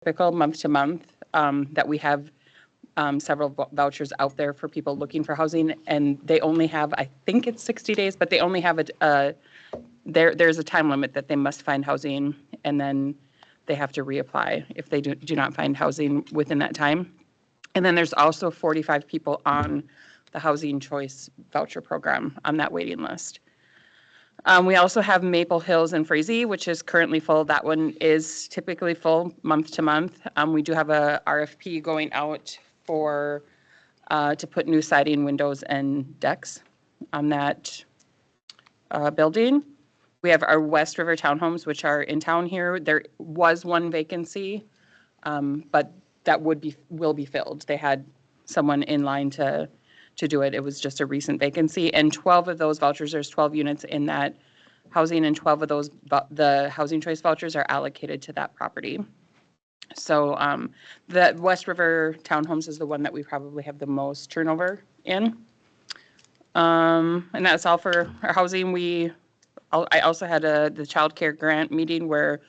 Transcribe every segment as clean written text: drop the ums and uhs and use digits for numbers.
typical month to month, that we have several vouchers out there for people looking for housing, and they only have, I think it's 60 days, but they only have there's a time limit that they must find housing, and then they have to reapply if they do not find housing within that time. And then there's also 45 people on the Housing Choice Voucher Program on that waiting list. We also have Maple Hills and Frazee, which is currently full. That one is typically full month to month. We do have a RFP going out for to put new siding, windows, and decks on that building. We have our West River townhomes, which are in town here. There was one vacancy, but that will be filled. They had someone in line to do it. It was just a recent vacancy. And 12 of those vouchers, there's 12 units in that housing, and 12 of those, the Housing Choice vouchers are allocated to that property. So the West River townhomes is the one that we probably have the most turnover in. And that's all for our housing. I also had the child care grant meeting where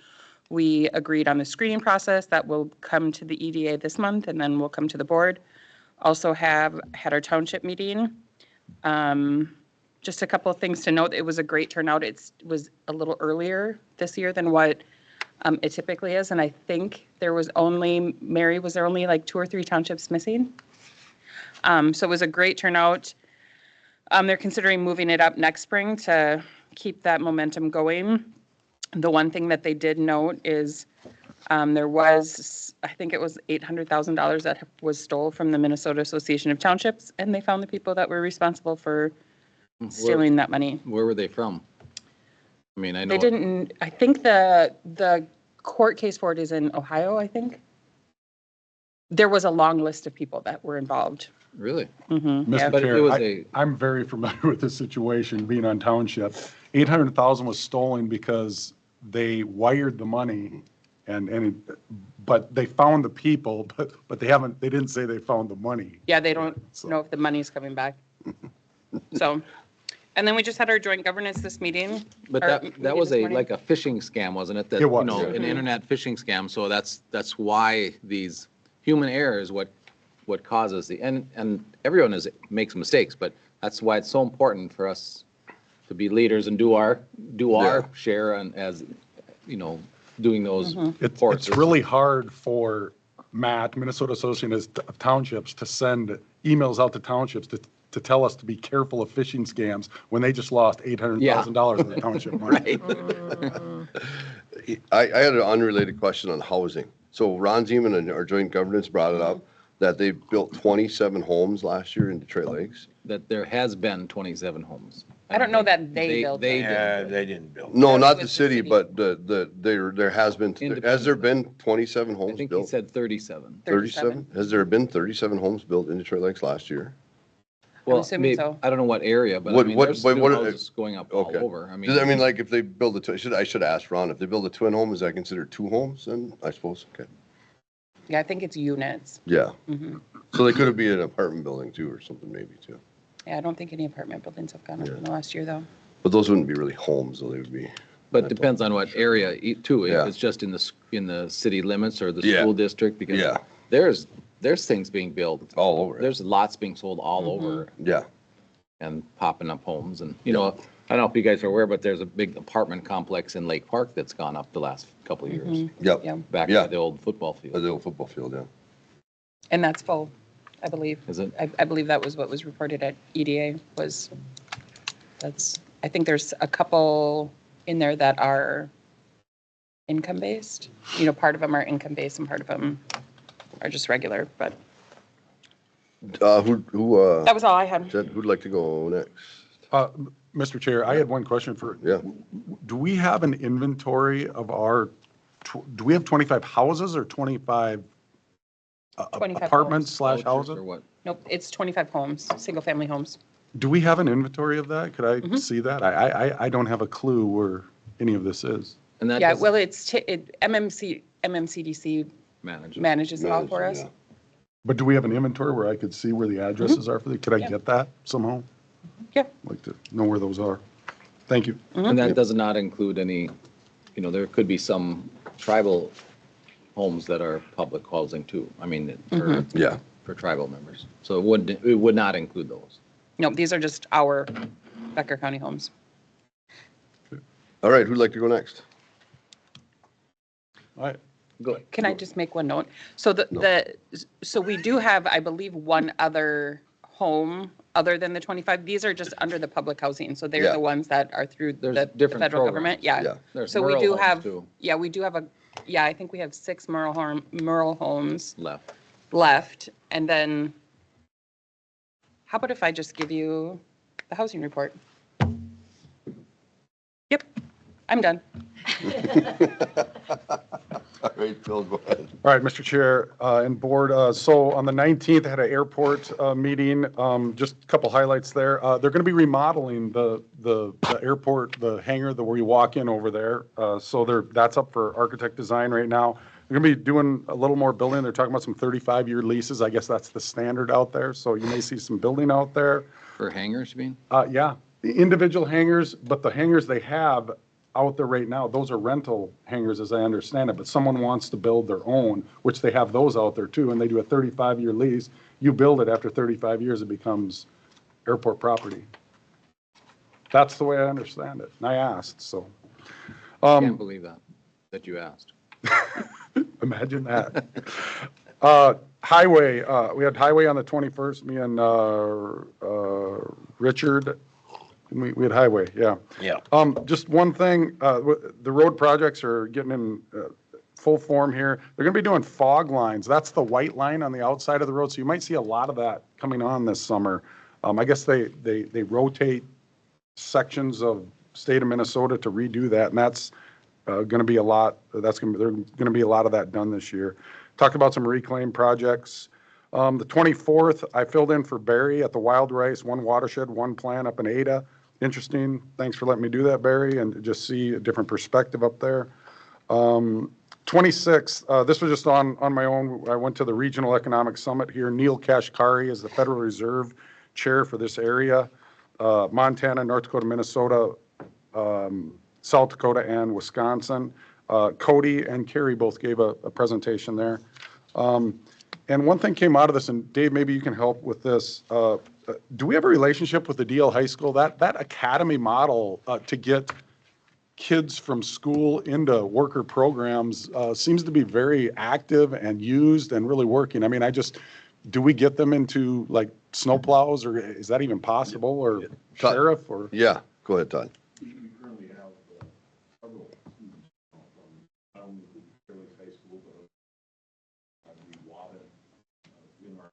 we agreed on the screening process that will come to the EDA this month, and then we'll come to the board. Also had our township meeting. Just a couple of things to note. It was a great turnout. It was a little earlier this year than what it typically is, and I think was there only like 2 or 3 townships missing. So it was a great turnout. They're considering moving it up next spring to keep that momentum going. The one thing that they did note is there was, I think it was $800,000 that was stole from the Minnesota Association of Townships, and they found the people that were responsible for stealing that money. Where were they from? I mean, I know. They didn't, I think the court case for it is in Ohio, I think. There was a long list of people that were involved. Really? Mm-hmm. Mr. Yeah. But it Chair, was I'm very familiar with the situation being on township. 800,000 was stolen because they wired the money but they found the people, but they didn't say they found the money. Yeah, they don't know if the money's coming back. So, and then we just had our joint governance this meeting. But that was like a phishing scam, wasn't it? That, It was. an internet phishing scam. So that's why these human error is what causes and everyone makes mistakes, but that's why it's so important for us to be leaders and do our share and as doing those reports. It's really hard for Minnesota Association of Townships, to send emails out to townships to tell us to be careful of phishing scams when they just lost $800,000 in the township money. Right. I had an unrelated question on housing. So Ron Zeman and our joint governance brought it up that they built 27 homes last year in Detroit Lakes. That there has been 27 homes. I don't know that they built it. Yeah, they didn't build it. No, not with the city, but there has been, has there been 27 I homes think he built? said 37. 37? Has there been 37 homes built in Detroit Lakes last year? Well, assuming so. I don't know what area, but What- I mean, what- there's what- new what- houses going up all Okay. over. I mean, like if they build I should ask Ron, if they build a twin home, is that considered 2 homes then, I suppose? Okay. Yeah, I think it's units. Yeah. So they could be an apartment building too, or something maybe too. Yeah, I don't think any apartment buildings have gone up in the last year, though. But those wouldn't be really homes, though. They would be. But it depends on what area too. If Yeah. it's just in the city limits or the Yeah. school district, because Yeah. there's things being built. All over it. There's lots being sold all over Yeah. and popping up homes. And, I don't know if you guys are aware, but there's a big apartment complex in Lake Park that's gone up the last couple of years. Yep. Yeah. Back Yeah. by the old football field. The old football field, yeah. And that's full, I believe. Is it? I believe that was what was reported at EDA I think there's a couple in there that are income-based. Part of them are income-based and part of them are just regular, but Who that was all I had. who'd like to go next? Mr. Chair, I had one question Yeah. do we have an inventory of do we have 25 houses or 25 25 apartments / Vouchers houses? Or what? Nope, it's 25 homes, single-family homes. Do we have an inventory of that? Could I see that? I don't have a clue where any of this is. And that Yeah, does well, MMCDC manage. manages it all for us. Yeah. But do we have an inventory where I could see where the addresses are for could I Yeah. get that somehow? Yeah. I'd like to know where those are. Thank you. And that does not include any, there could be some tribal homes that are public housing too. I mean, Yeah. for tribal members. So it would not include those. No, these are just our Becker County homes. All right, who'd like to go next? All right. Go ahead. Can I just make one note? So so we do have, I believe, one other home other than the 25. These are just under the public housing. So they're Yeah. the ones that are through There's the different federal programs. government. Yeah. Yeah. There's So we Merle do homes, have, too. yeah, we do have I think we have 6 Merle homes Left. left. And then how about if I just give you the housing report? Yep, I'm done. All right, Phil, go ahead. All right, Mr. Chair and Board, so on the 19th, I had an airport meeting, just a couple highlights there. They're going to be remodeling the airport, the hangar where you walk in over there. So that's up for architect design right now. They're going to be doing a little more building. They're talking about some 35-year leases. I guess that's the standard out there. So you may see some building out there. For hangars, you mean? Yeah, the individual hangars, but the hangars they have out there right now, those are rental hangars as I understand it, but someone wants to build their own, which they have those out there too, and they do a 35-year lease. You build it, after 35 years, it becomes airport property. That's the way I understand it, and I asked, so. Can't believe that you asked. Imagine that. Highway, we had highway on the 21st, me and Richard. We had highway, yeah. Yeah. Just one thing, the road projects are getting in full form here. They're going to be doing fog lines. That's the white line on the outside of the road. So you might see a lot of that coming on this summer. I guess they rotate sections of state of Minnesota to redo that, and that's going to be a lot. There's going to be a lot of that done this year. Talked about some reclaim projects. The 24th, I filled in for Barry at the Wild Rice, one watershed, one plan up in Ada. Interesting. Thanks for letting me do that, Barry, and just see a different perspective up there. 26th, this was just on my own. I went to the Regional Economic Summit here. Neil Kashkari is the Federal Reserve Chair for this area. Montana, North Dakota, Minnesota, South Dakota, and Wisconsin. Cody and Carrie both gave a presentation there. And one thing came out of this, and Dave, maybe you can help with this. Do we have a relationship with the DL High School? That academy model to get kids from school into worker programs seems to be very active and used and really working. I mean, do we get them into like snowplows, or is that even possible, or sheriff, or? Yeah, go ahead, Todd. We currently have several students from not only Fairleigh High School, but we Wabbit in our.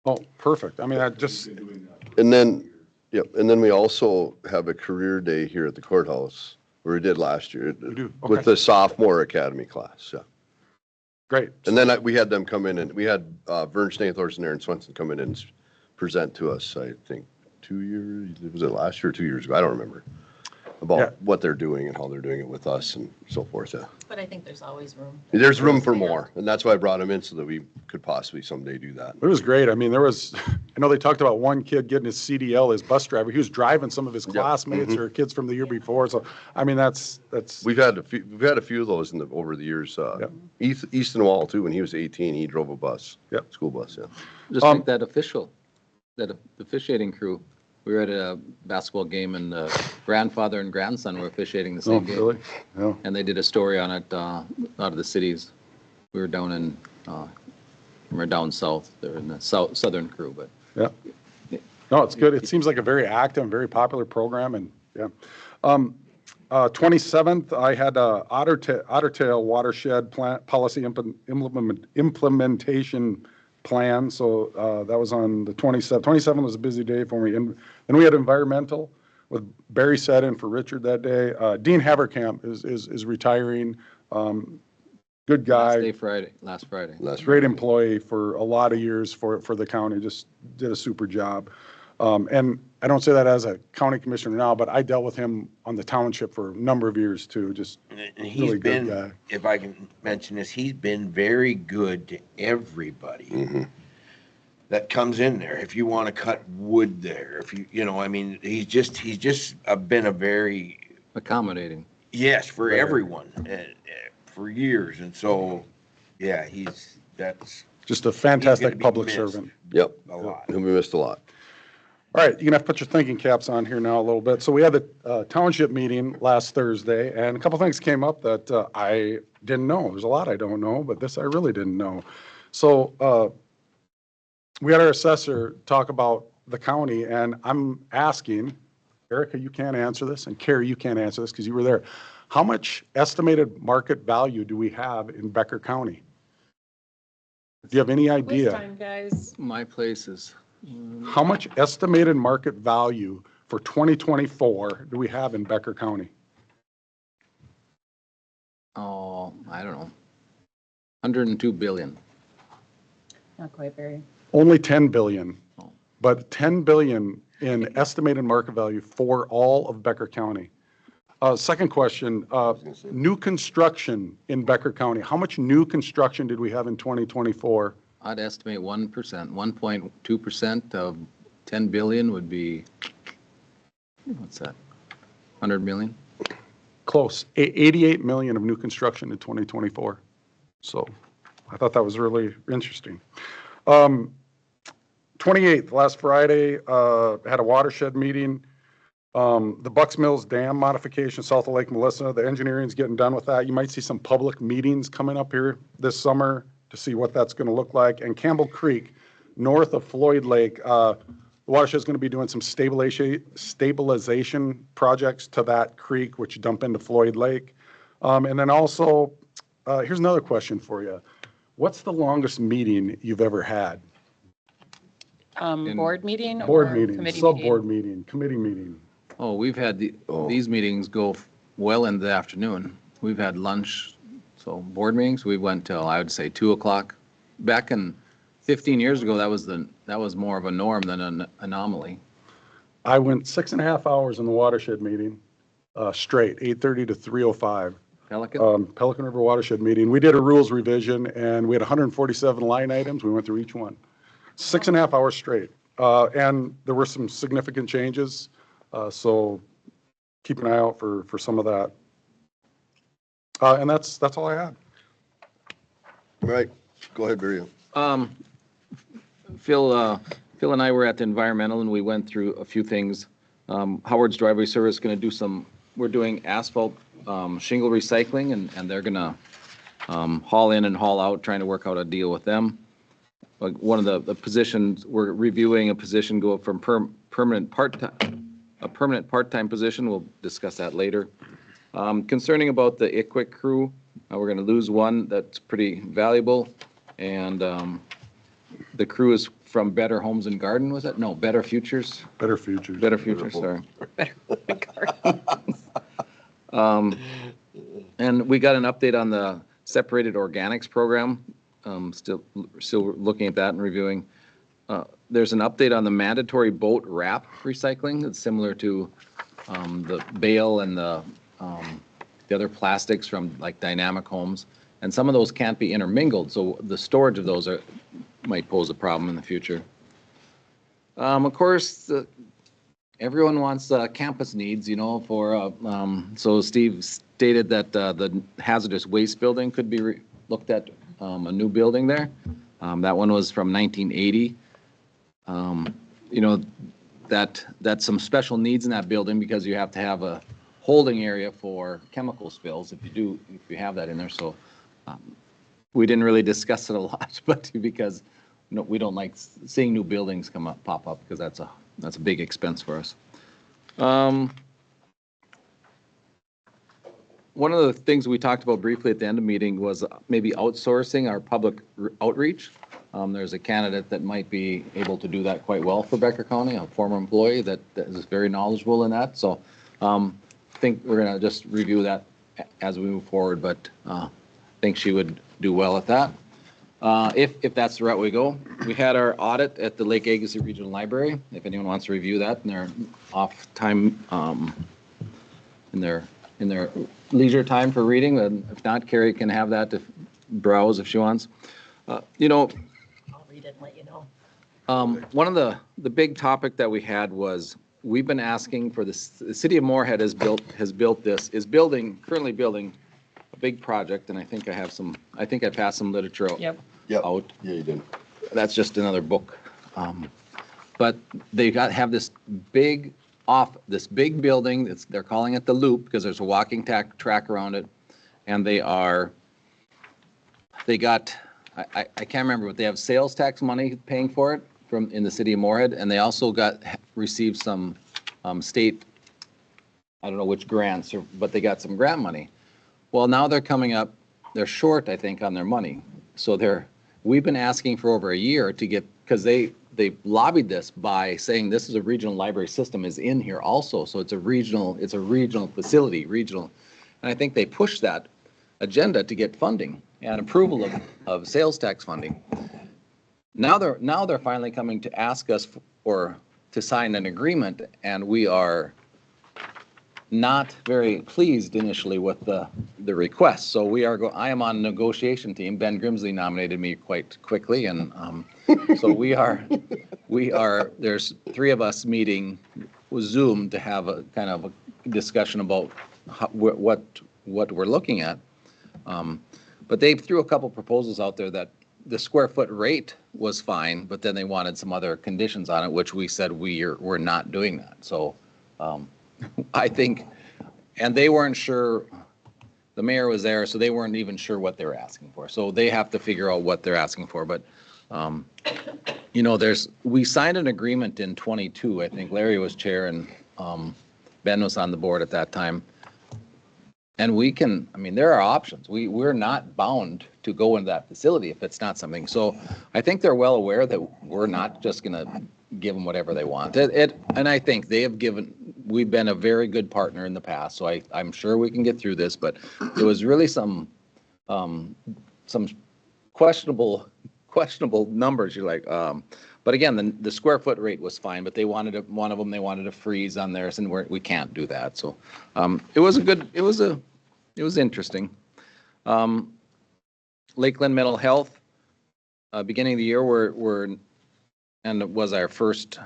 Oh, perfect. I mean, I just, Been doing that. And then, yep, and then we also have a career day here at the courthouse, where we did last year. do, With okay. the sophomore academy class, yeah. great. And then we had them come in, and we had Vern Snaithorst and Aaron Swenson come in and present to us, I think, 2 years, was it last year or 2 years ago? I don't remember. Yeah. About what they're doing and how they're doing it with us and so forth, yeah. But I think there's always room. There's room for more, and that's why I brought them in, so that we could possibly someday do that. It was great. I mean, I know they talked about one kid getting his CDL, his bus driver. He was driving some of his classmates or kids from the year before. So, I mean, that's. We've had a few of those over the years. Easton Wall too, when he was 18, he drove a bus. Yep. School bus, yeah. Just like that officiating crew. We were at a basketball game, and the grandfather and grandson were officiating the Oh, same game. really? Yeah. And they did a story on it out of the cities. We were down in, we're down south. They're in the southern crew, but Yeah. No, it's good. It seems like a very active and very popular program, and yeah. 27th, I had Otter Tail Watershed Policy Implementation Plan. So that was on the 27th. 27th was a busy day for me. And then we had environmental with Barry sat in for Richard that day. Dean Haverkamp is retiring. Good guy. last Friday. Great employee for a lot of years for the county, just did a super job. And I don't say that as a county commissioner now, but I dealt with him on the township for a number of years too, just And he's really good guy. been, if I can mention this, he's been very good to everybody that comes in there. If you want to cut wood there, I mean, he's just been a very, Accommodating. yes, for everyone. for years, and so, yeah, that's Just a he's gonna fantastic be public missed servant. Yep. a lot. He'll be missed a lot. All right, you're gonna have to put your thinking caps on here now a little bit. So we had the township meeting last Thursday, and a couple things came up that I didn't know. There's a lot I don't know, but this I really didn't know. So we had our assessor talk about the county, and I'm asking, Erica, you can't answer this, and Carrie, you can't answer this because you were there. How much estimated market value do we have in Becker County? Do you have any Quiz idea? time, guys. My place is, How much estimated market value for 2024 do we have in Becker County? oh, I don't know, 102 billion. Not quite, Barry. Only 10 billion, Oh. but 10 billion in estimated market value for all of Becker County. Second question, new construction in Becker County. How much new construction did we have in 2024? I'd estimate 1%, 1.2% of 10 billion would be, what's that? 100 million? Close, 88 million of new construction in 2024. So I thought that was really interesting. 28th, last Friday, had a watershed meeting. The Bucks Mills Dam modification south of Lake Melissa, the engineering's getting done with that. You might see some public meetings coming up here this summer to see what that's going to look like. And Campbell Creek, north of Floyd Lake, the watershed's going to be doing some stabilization projects to that creek, which dump into Floyd Lake. And then also, here's another question for you. What's the longest meeting you've ever had? Board meeting Board or meeting, committee sub-board meeting? meeting, committee meeting. Oh, we've had these meetings go well into the afternoon. We've had lunch, so board meetings, we went till, I would say, 2 o'clock. Back in 15 years ago, that was more of a norm than an anomaly. I went 6.5 hours in the watershed meeting, straight, 8:30 to 3:05. Pelican? Pelican River watershed meeting. We did a rules revision, and we had 147 line items. We went through each one. 6.5 hours straight. And there were some significant changes, so keep an eye out for some of that. And that's all I had. All right, go ahead, Barry. Phil and I were at the environmental and we went through a few things. Howard's Driveway Service is going to do we're doing asphalt shingle recycling and they're going to haul in and haul out, trying to work out a deal with them. Like one of the positions, we're reviewing a position go from permanent part-time position. We'll discuss that later. Concerning about the ICWIC crew, we're going to lose one that's pretty valuable. And the crew is from Better Homes and Garden, was it? No, Better Futures. Better futures. Better Futures, sorry. And we got an update on the separated organics program. Still looking at that and reviewing. There's an update on the mandatory boat wrap recycling. It's similar to the bale and the other plastics from like Dynamic Homes. And some of those can't be intermingled, so the storage of those might pose a problem in the future. Of course, everyone wants campus needs, so Steve stated that the hazardous waste building could be looked at, a new building there. That one was from 1980. That's some special needs in that building because you have to have a holding area for chemical spills if you have that in there. So we didn't really discuss it a lot, but because we don't like seeing new buildings pop up because that's a big expense for us. One of the things we talked about briefly at the end of the meeting was maybe outsourcing our public outreach. There's a candidate that might be able to do that quite well for Becker County, a former employee that is very knowledgeable in that. So I think we're going to just review that as we move forward, but I think she would do well at that. If that's the route we go. We had our audit at the Lake Agassiz Regional Library, if anyone wants to review that in their off time, in their leisure time for reading. And if not, Carrie can have that to browse if she wants. I'll read it and let you know. One of the big topic that we had was we've been asking for the city of Moorhead is currently building a big project, and I think I passed some literature out. Yep. Yep. Out. Yeah, you did. That's just another book. But they have this big building, they're calling it the Loop, because there's a walking track around it. And they got, I can't remember, but they have sales tax money paying for it in the city of Moorhead. And they also received some state, I don't know which grants, but they got some grant money. Well, now they're coming up, they're short, I think, on their money. So we've been asking for over a year to get, because they lobbied this by saying this is a regional library system is in here also. So it's a regional facility, And I think they pushed that agenda to get funding and approval of sales tax funding. Now they're finally coming to ask us to sign an agreement, and we are not very pleased initially with the request. So I am on the negotiation team. Ben Grimsley nominated me quite quickly, and so there's 3 of us meeting with Zoom to have a kind of a discussion about what we're looking at. But they threw a couple proposals out there that the square foot rate was fine, but then they wanted some other conditions on it, which we said we're not doing that. So I think, and they weren't sure, the mayor was there, so they weren't even sure what they were asking for. So they have to figure out what they're asking for. But, we signed an agreement in 22. I think Larry was chair and Ben was on the board at that time. And there are options. We're not bound to go into that facility if it's not something. So I think they're well aware that we're not just going to give them whatever they want. And I think we've been a very good partner in the past, so I'm sure we can get through this, but it was really some questionable numbers. You're like, but again, the square foot rate was fine, but they wanted they wanted a freeze on theirs, and we can't do that. So it was interesting. Lakeland Mental Health, beginning of the year, and it was our first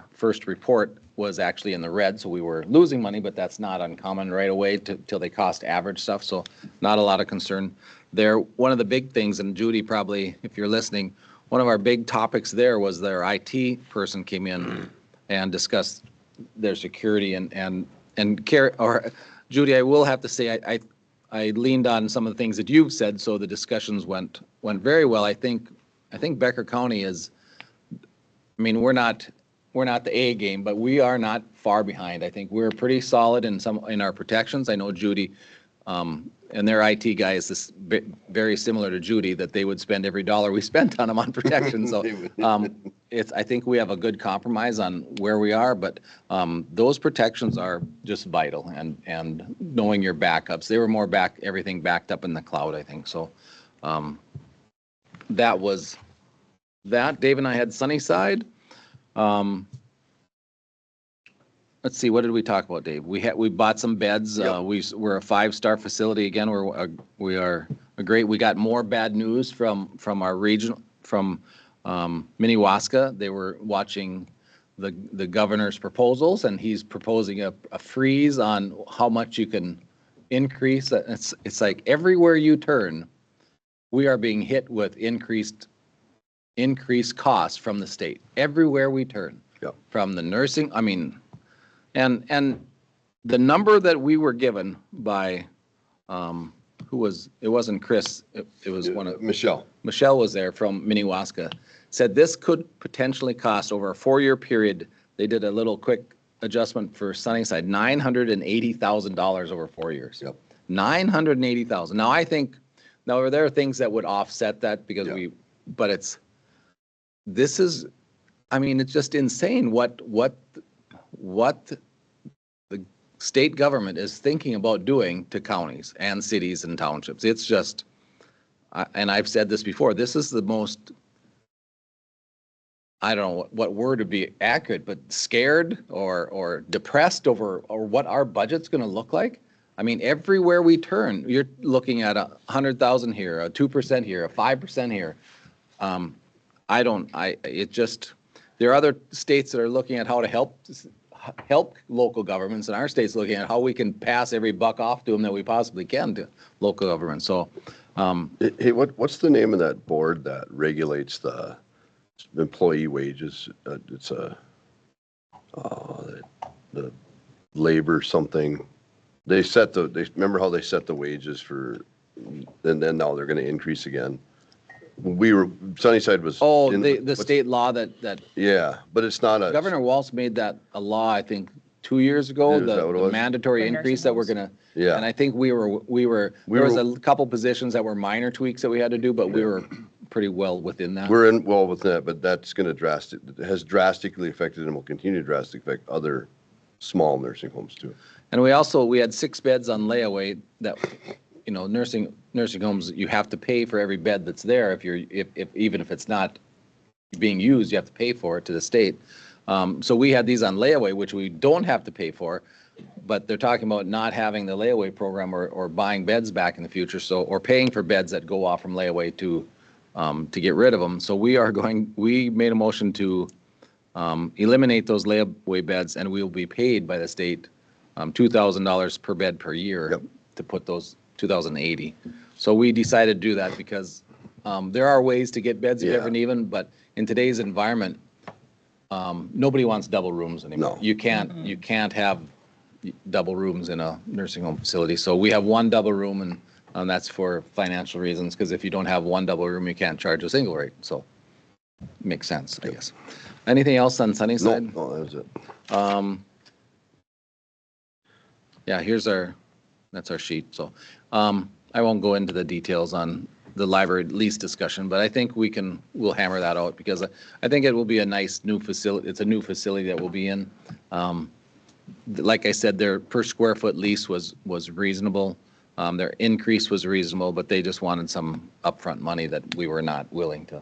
report was actually in the red, so we were losing money, but that's not uncommon right away till they cost average stuff, so not a lot of concern there. One of the big things, and Judy probably, if you're listening, one of our big topics there was their IT person came in and discussed their security and care. Or Judy, I will have to say I leaned on some of the things that you've said, so the discussions went very well. I think Becker County is. I mean, we're not the A game, but we are not far behind. I think we're pretty solid in our protections. I know Judy and their IT guy is very similar to Judy, that they would spend every dollar we spent on them on protection. So I think we have a good compromise on where we are, but those protections are just vital, and knowing your backups. They were more everything backed up in the cloud, I think. So that was that. Dave and I had Sunnyside. Let's see, what did we talk about, Dave? We bought some beds. Yep. We're a 5-star facility again. We are great. We got more bad news from our region, from Minnewaska. They were watching the governor's proposals, and he's proposing a freeze on how much you can increase. It's like everywhere you turn, we are being hit with increased costs from the state. Everywhere we turn. Yep. From the nursing, and the number that we were given by, it wasn't Chris, it was one of. Michelle. Michelle was there from Minnewaska, said this could potentially cost over a 4-year period. They did a little quick adjustment for Sunnyside, $980,000 over 4 years. Yep. $980,000. Now I think, there are things that would offset that because but it's just insane what the state government is thinking about doing to counties and cities and townships. It's just, and I've said this before, this is the most, I don't know what word would be accurate, but scared or depressed over what our budget's going to look like. I mean, everywhere we turn, you're looking at 100,000 here, a 2% here, a 5% here. There are other states that are looking at how help local governments, and our state's looking at how we can pass every buck off to them that we possibly can to local government. So, Hey, what's the name of that board that regulates the employee wages? It's the labor something. They remember how they set the wages for, and then now they're going to increase again. Sunnyside was. the state law that Yeah, but it's not a. Governor Walz made that a law, I think, 2 years ago, Is that what it the was? mandatory For increase nursing that we're homes? gonna. Yeah. And I think there was a couple positions that were minor tweaks that we had to do, but we were pretty well within that. We're well with that, but that's going to has drastically affected and will continue to drastically affect other small nursing homes too. And we had 6 beds on layaway that, nursing homes, you have to pay for every bed that's there. Even if it's not being used, you have to pay for it to the state. So we had these on layaway, which we don't have to pay for, but they're talking about not having the layaway program or buying beds back in the future. Or paying for beds that go off from layaway to get rid of them. So we made a motion to eliminate those layaway beds, and we will be paid by the state $2,000 per bed per year to put those 2,080. So we decided to do that because there are ways to get beds if ever need them, but in today's environment, nobody wants double rooms anymore. No. You can't have double rooms in a nursing home facility. So we have one double room, and that's for financial reasons, because if you don't have one double room, you can't charge a single rate. So makes sense, I guess. Anything else on Sunnyside? No, that was it. Yeah, that's our sheet. So I won't go into the details on the library lease discussion, but I think we'll hammer that out because I think it will be a nice new facility. It's a new facility that we'll be in. Like I said, their per square foot lease was reasonable. Their increase was reasonable, but they just wanted some upfront money that we were not willing to.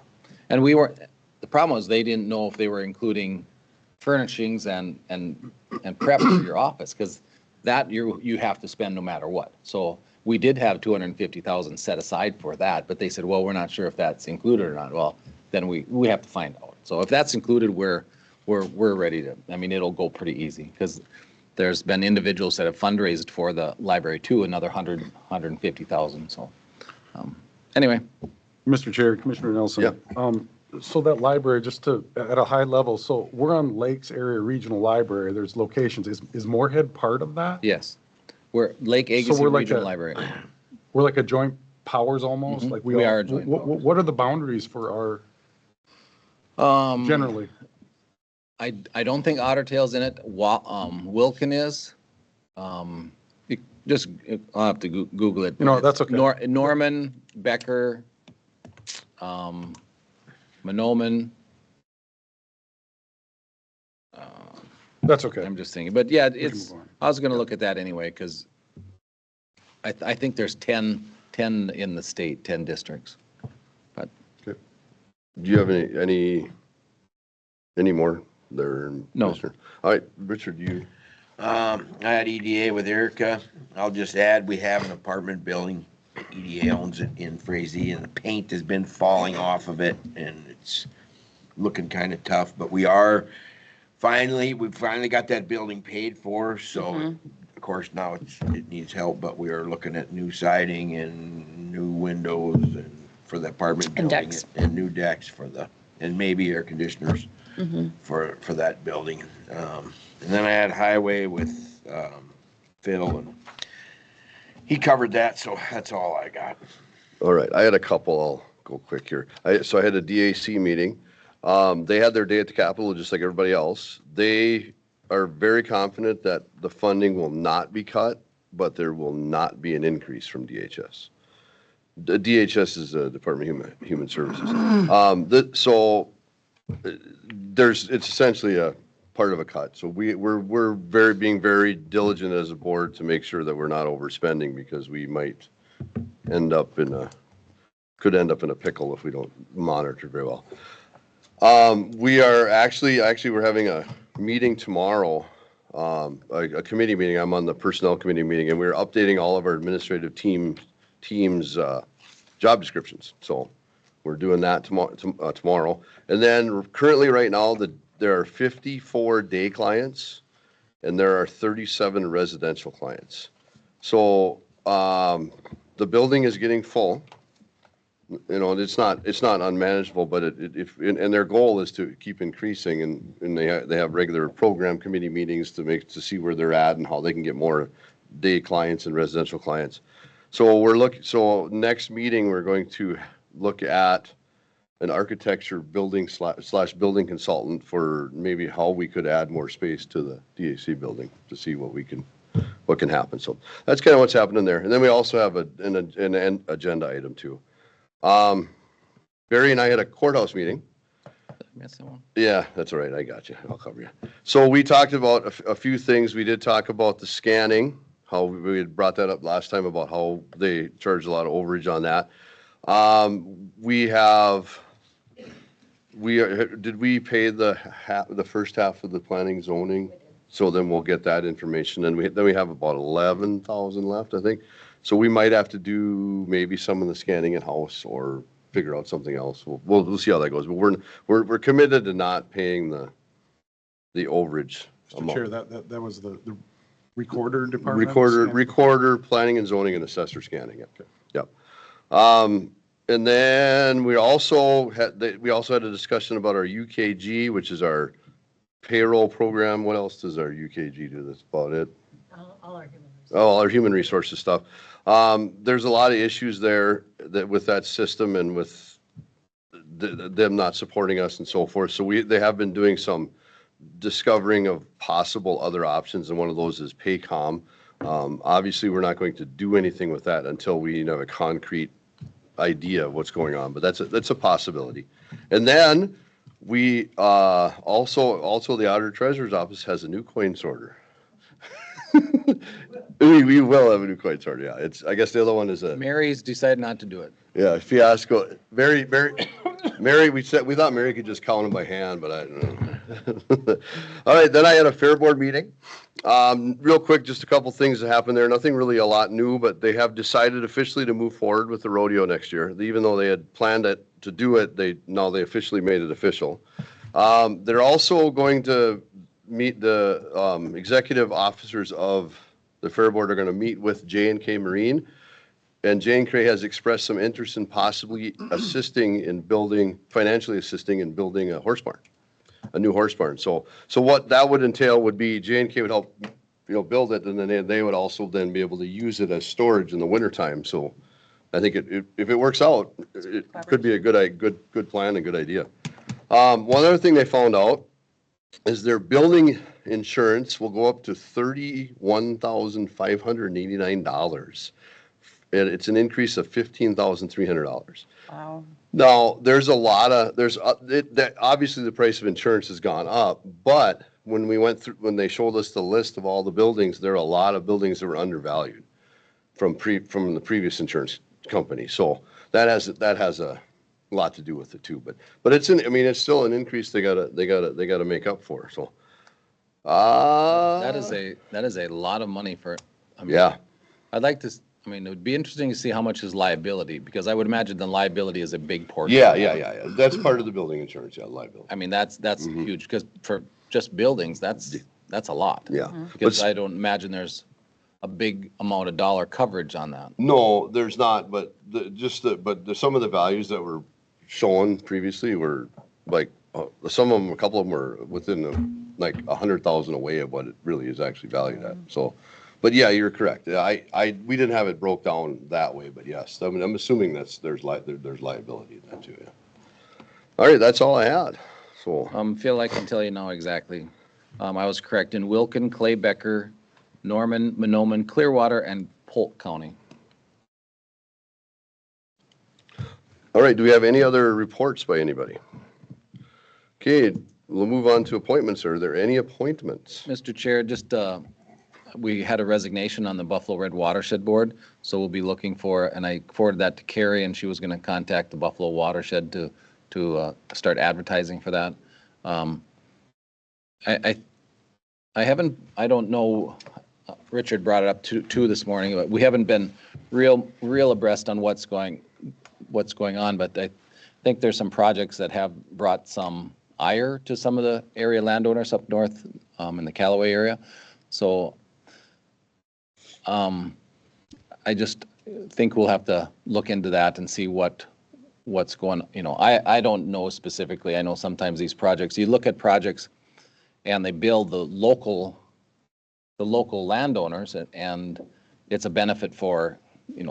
And the problem was they didn't know if they were including furnishings and prep for your office, because that you have to spend no matter what. So we did have $250,000 set aside for that, but they said, well, we're not sure if that's included or not. Well, then we have to find out. So if that's included, we're ready to. I mean, it'll go pretty easy because there's been individuals that have fundraised for the library too, another 150,000. So anyway. Mr. Chair, Commissioner Nelson. Yeah. So that library, just at a high level, so we're on Lakes Area Regional Library, there's locations. Is Moorhead part of that? Yes. We're Lake Agassiz we're like Regional Library. We're like a joint powers almost? Like We are a joint powers. What are the boundaries for our, generally? I don't think Otter Tail's in it. Wilkin is. I'll have to Google it. That's okay. Norman, Becker, Monoman. That's okay. I'm just thinking, but yeah, move on. I was going to look at that anyway because I think there's 10 in the state, 10 districts. But Okay. Do you have any more there? No. Commissioner? All right, Richard, you. I had EDA with Erica. I'll just add, we have an apartment building. EDA owns it in Frazee, and the paint has been falling off of it, and it's looking kind of tough. But we finally got that building paid for. So, of course, now it needs help. But we are looking at new siding and new windows and for the apartment And building decks. and new decks and maybe air conditioners for that building. And then I had highway with Phil, and he covered that, so that's all I got. All right, I had a couple. I'll go quick here. So I had a DAC meeting. They had their day at the Capitol just like everybody else. They are very confident that the funding will not be cut, but there will not be an increase from DHS. The DHS is the Department of Human Services. It's essentially a part of a cut. So we're being very diligent as a board to make sure that we're not overspending, because we might could end up in a pickle if we don't monitor very well. We are we're having a meeting tomorrow, a committee meeting. I'm on the personnel committee meeting, and we're updating all of our administrative teams' job descriptions. So we're doing that tomorrow. And then currently right now, there are 54 day clients and there are 37 residential clients. So the building is getting full. You know, it's not unmanageable, but and their goal is to keep increasing, and they have regular program committee meetings to see where they're at and how they can get more day clients and residential clients. So next meeting, we're going to look at an architecture building slash building consultant for maybe how we could add more space to the DAC building to see what can happen. So that's kind of what's happening there. And then we also have an agenda item too. Barry and I had a courthouse meeting. Missing one. Yeah, that's all right. I got you. I'll cover you. So we talked about a few things. We did talk about the scanning, how we had brought that up last time about how they charge a lot of overage on that. Did we pay the first half of the planning zoning? So then we'll get that information. And then we have about 11,000 left, I think. So we might have to do maybe some of the scanning in-house or figure out something else. We'll see how that goes. But we're committed to not paying the overage Mr. amount. Chair, that was the recorder department? Recorder, planning and zoning and assessor scanning. Yep. And then we also had a discussion about our UKG, which is our payroll program. What else does our UKG do? That's about it. All our human resources. Oh, all our human resources stuff. There's a lot of issues there with that system and with them not supporting us and so forth. So they have been doing some discovering of possible other options, and one of those is Paycom. Obviously, we're not going to do anything with that until we have a concrete idea of what's going on, but that's a possibility. And then we also the Auditor Treasurer's Office has a new coin sorter. We will have a new coin sorter. Yeah, I guess the other one is Mary's decided not to do it. yeah, fiasco. Mary, we thought Mary could just count them by hand, but I don't know. All right, then I had a fair board meeting. Real quick, just a couple things that happened there. Nothing really a lot new, but they have decided officially to move forward with the rodeo next year. Even though they had planned to do it, they officially made it official. They're also going to meet the executive officers of the fair board are going to meet with J&K Marine. And J&K has expressed some interest in possibly financially assisting in building a horse barn, a new horse barn. So what that would entail would be J&K would help, build it, and then they would also then be able to use it as storage in the wintertime. So I think if it works out, it could be a good plan and good idea. One other thing they found out is their building insurance will go up to $31,589. And it's an increase of $15,300. Wow. Now, obviously the price of insurance has gone up, but when they showed us the list of all the buildings, there are a lot of buildings that were undervalued from the previous insurance company. So that has a lot to do with it too. But it's still an increase they gotta make up for. So That is a lot of money for. Yeah. I'd like to. It would be interesting to see how much is liability, because I would imagine the liability is a big portion. Yeah. That's part of the building insurance, liability. That's huge, because for just buildings, that's a lot. Yeah. Because I don't imagine there's a big amount of dollar coverage on that. No, there's not, but some of the values that were shown previously were like, some of them, a couple of them were within like 100,000 away of what it really is actually valued at. So, but yeah, you're correct. We didn't have it broke down that way, but yes, I'm assuming there's liability in that too. Yeah. All right, that's all I had. So Phil, I can tell you now exactly. I was correct in Wilkin, Clay, Becker, Norman, Monoman, Clearwater, and Polk County. all right, do we have any other reports by anybody? Okay, we'll move on to appointments. Are there any appointments? Mr. Chair, just we had a resignation on the Buffalo Red Watershed Board, so we'll be looking for, and I forwarded that to Carrie, and she was going to contact the Buffalo Watershed to start advertising for that. I don't know, Richard brought it up too this morning, but we haven't been real abreast on what's going on, but I think there's some projects that have brought some ire to some of the area landowners up north in the Callaway area. So I just think we'll have to look into that and see what's going, I don't know specifically. I know sometimes these projects, you look at projects and they build the local landowners and it's a benefit for,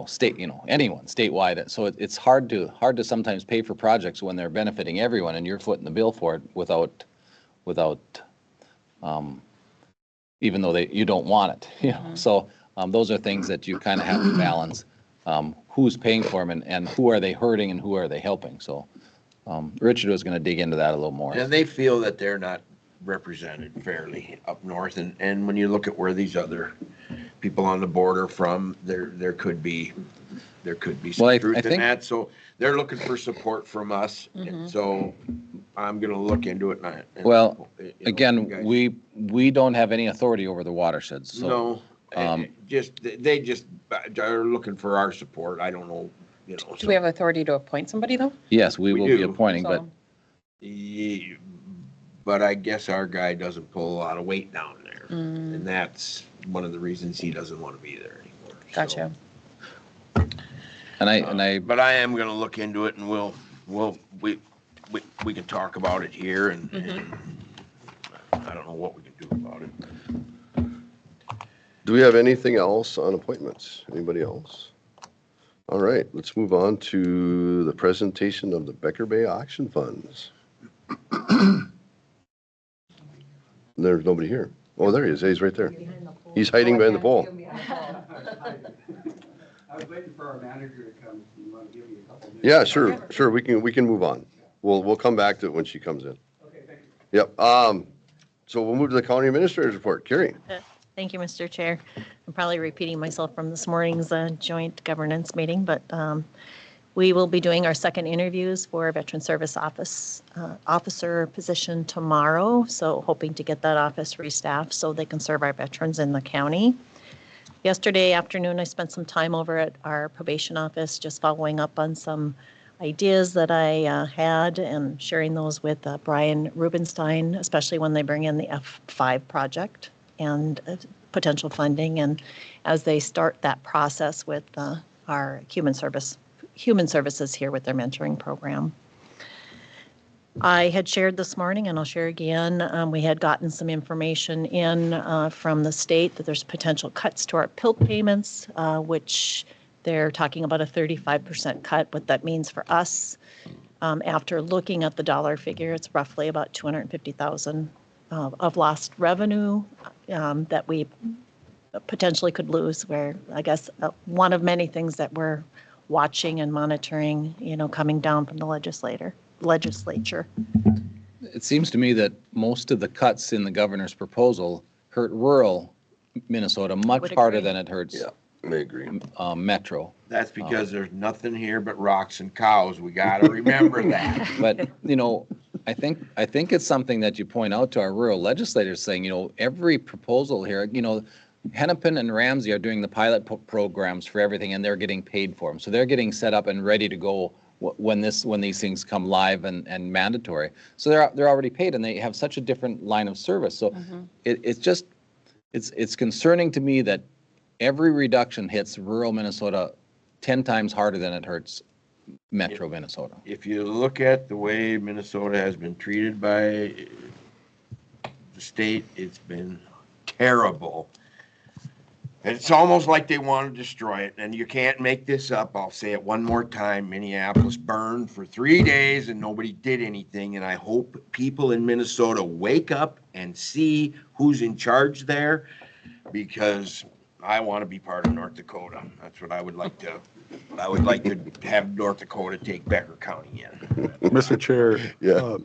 state, anyone statewide. So it's hard to sometimes pay for projects when they're benefiting everyone and you're footing the bill for it without, even though you don't want it, So those are things that you kind of have to balance. Who's paying for them and who are they hurting and who are they helping? So Richard was going to dig into that a little more. And they feel that they're not represented fairly up north. And when you look at where these other people on the border from, there could be some truth in that. So they're looking for support from us. And so I'm going to look into it. Well, again, we don't have any authority over the watersheds. So, no, they just are looking for our support. I don't know, Do we have authority to appoint somebody though? Yes, we will be do. appointing, but But I guess our guy doesn't pull a lot of weight down there. And that's one of the reasons he doesn't want to be there anymore. Gotcha. But I am going to look into it and we can talk about it here and I don't know what we can do about it. Do we have anything else on appointments? Anybody else? All right, let's move on to the presentation of the Becker Bay auction funds. There's nobody here. Oh, there he is. He's right there. He's hiding behind the pole. I was waiting for our manager to come. You want to give me a couple minutes? Yeah, sure. We can move on. We'll come back to it when she comes in. Okay, thank you. Yep. So we'll move to the county administrator's report. Carrie. Thank you, Mr. Chair. I'm probably repeating myself from this morning's joint governance meeting, but we will be doing our second interviews for Veteran Service Officer position tomorrow. So hoping to get that office restaffed so they can serve our veterans in the county. Yesterday afternoon, I spent some time over at our probation office, just following up on some ideas that I had and sharing those with Brian Rubenstein, especially when they bring in the F5 project and potential funding. And as they start that process with our human services here with their mentoring program. I had shared this morning, and I'll share again, we had gotten some information in from the state that there's potential cuts to our PILT payments, which they're talking about a 35% cut. What that means for us, after looking at the dollar figure, it's roughly about $250,000 of lost revenue that we potentially could lose, where I guess one of many things that we're watching and monitoring, coming down from the legislature. it seems to me that most of the cuts in the governor's proposal hurt rural Minnesota much harder than it hurts I agree. metro. That's because there's nothing here but rocks and cows. We got to remember that. But, I think it's something that you point out to our rural legislators saying, every proposal here, Hennepin and Ramsey are doing the pilot programs for everything and they're getting paid for them. So they're getting set up and ready to go when these things come live and mandatory. So they're already paid and they have such a different line of service. So it's concerning to me that every reduction hits rural Minnesota 10 times harder than it hurts metro Minnesota. If you look at the way Minnesota has been treated by the state, it's been terrible. It's almost like they want to destroy it, and you can't make this up. I'll say it one more time. Minneapolis burned for 3 days and nobody did anything, and I hope people in Minnesota wake up and see who's in charge there, because I want to be part of North Dakota. That's what I would like to have North Dakota take Becker County in. Mr. Chair. Yeah.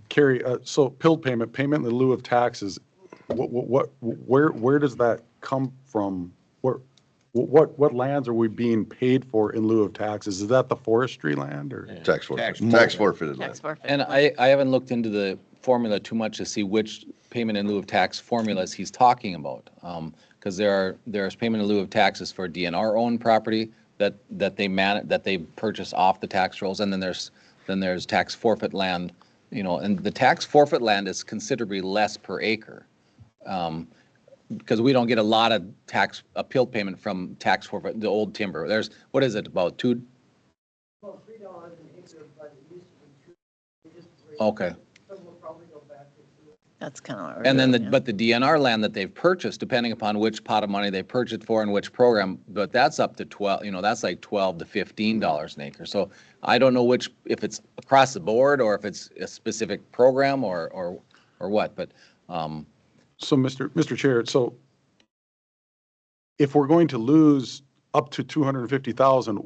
Carrie, so PILT payment in lieu of taxes, where does that come from? What lands are we being paid for in lieu of taxes? Is that the forestry land or? Tax forfeited land. Tax forfeit. And I haven't looked into the formula too much to see which payment in lieu of tax formulas he's talking about. Because there's payment in lieu of taxes for DNR-owned property that they purchase off the tax rolls, and then there's tax forfeit land, and the tax forfeit land is considerably less per acre. because we don't get a lot of tax appeal payment from tax forfeit, the old timber. There's, what is it, about two? Well, $3 an acre, but it used to be 2. We just raised Okay. it, so we'll probably go back to 2. That's kind of. And then, but the DNR land that they've purchased, depending upon which pot of money they purchased for and which program, but that's up to 12, that's like $12 to $15 an acre. So I don't know which, if it's across the board or if it's a specific program or what, but, So, Mr. Chair, so if we're going to lose up to 250,000,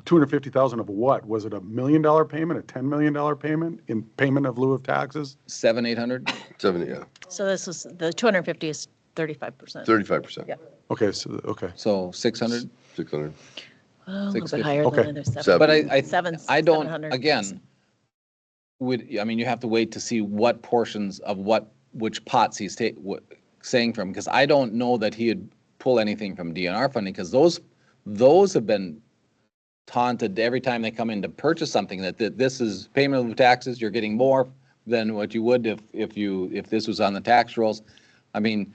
250,000 of what? Was it $1 million payment, a $10 million payment in payment of lieu of taxes? 800? 70, yeah, So this is, the 250 is 35%. 35%. Yeah. Okay, so, okay. So 600? 600. Well, a little bit 650. higher Okay. than the other Seven. But I don't, 700. again, you have to wait to see what portions of which pots he's saying from, because I don't know that he'd pull anything from DNR funding, because those have been taunted every time they come in to purchase something, that this is payment of taxes, you're getting more than what you would if this was on the tax rolls. I mean,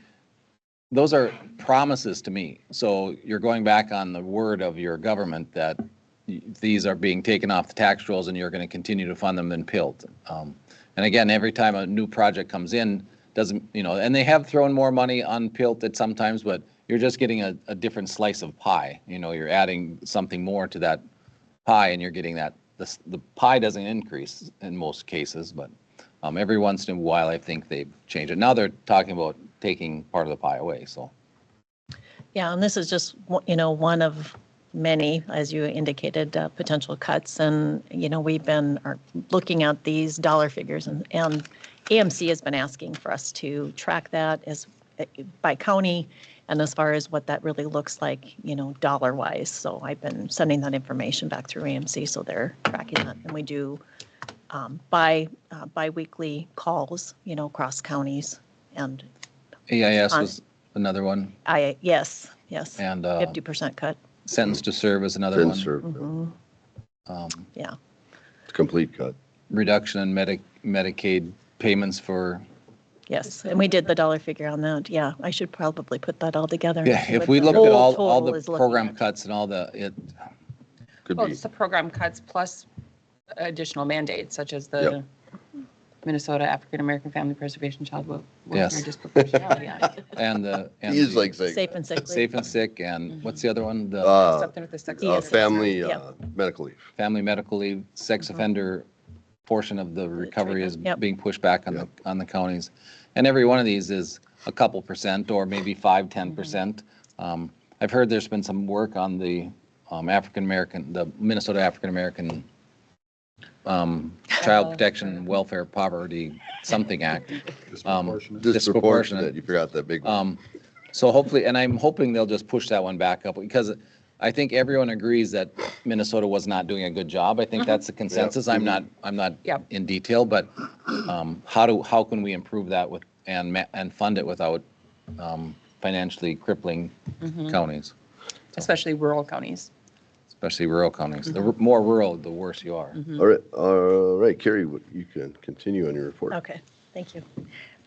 those are promises to me. So you're going back on the word of your government that these are being taken off the tax rolls and you're going to continue to fund them in PILT. And again, every time a new project comes in, doesn't, and they have thrown more money on PILT at sometimes, but you're just getting a different slice of pie. You're adding something more to that pie and you're getting that, the pie doesn't increase in most cases, but every once in a while, I think they've changed it. Now they're talking about taking part of the pie away, so. Yeah, and this is just, one of many, as you indicated, potential cuts. And, we've been looking at these dollar figures and AMC has been asking for us to track that by county and as far as what that really looks like, dollar-wise. So I've been sending that information back through AMC, so they're tracking that. And we do bi-weekly calls, across counties. And AIS was another one. yes. And 50% cut. sentence to serve is another one. Serve, Yeah. complete cut. Reduction in Medicaid payments for, Yes, and we did the dollar figure on that. Yeah, I should probably put that all together. and yeah, see if what we the looked at whole all total the is looking program at. cuts and all Could Well, be. it's the program cuts plus additional mandates such as the Yep. Minnesota African American Family Preservation Child Yes. Welfare Disproportionality Act. and He's the like saying, Safe and sick leave. safe and sick, and what's the other one? The Something with the sex. family Yeah. medical leave. family medical leave, sex offender portion of the recovery is treatment. Yep. being pushed back on Yep. the counties. And every one of these is a couple percent or maybe 5-10%. I've heard there's been some work on the the Minnesota African American Child Protection Welfare Poverty Something Act. Disproportionate. Disproportionate, you forgot that big one. So hopefully, and I'm hoping they'll just push that one back up, because I think everyone agrees that Minnesota was not doing a good job. I think that's the consensus. I'm not Yeah. in detail, but how can we improve that and fund it without financially crippling counties, Especially rural counties. especially rural counties. The more rural, the worse you are. All right, Carrie, you can continue on your report. Okay, thank you.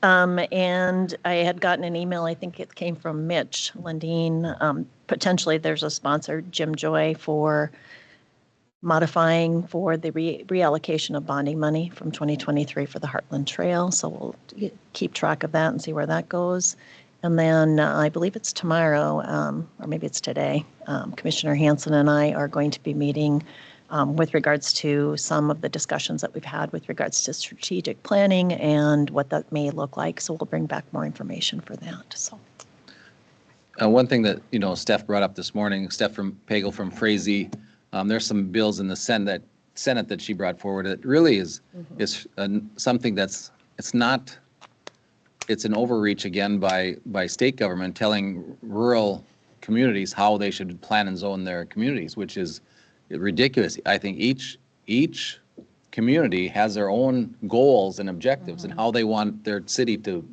And I had gotten an email, I think it came from Mitch Lundeen. Potentially, there's a sponsor, Jim Joy, for modifying for the reallocation of bonding money from 2023 for the Heartland Trail. So we'll keep track of that and see where that goes. And then I believe it's tomorrow, or maybe it's today, Commissioner Hansen and I are going to be meeting with regards to some of the discussions that we've had with regards to strategic planning and what that may look like. So we'll bring back more information for that. So. One thing that, Steph brought up this morning, Steph Pagel from Frazee, there's some bills in the Senate that she brought forward. It really is something it's an overreach again by state government telling rural communities how they should plan and zone their communities, which is ridiculous. I think each community has their own goals and objectives and how they want their city to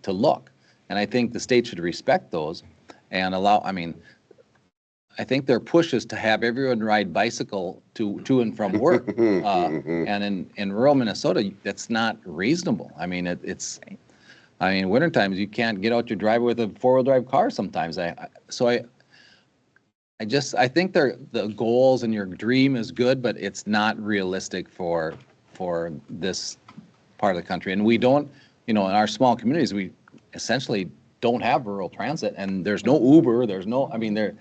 look. And I think the state should respect those and I think their push is to have everyone ride bicycle to and from work. And in rural Minnesota, that's not reasonable. I mean, winter times, you can't get out your driveway with a four-wheel drive car sometimes. I think the goals and your dream is good, but it's not realistic for this part of the country. And we don't, in our small communities, we essentially don't have rural transit, and there's no Uber, I mean,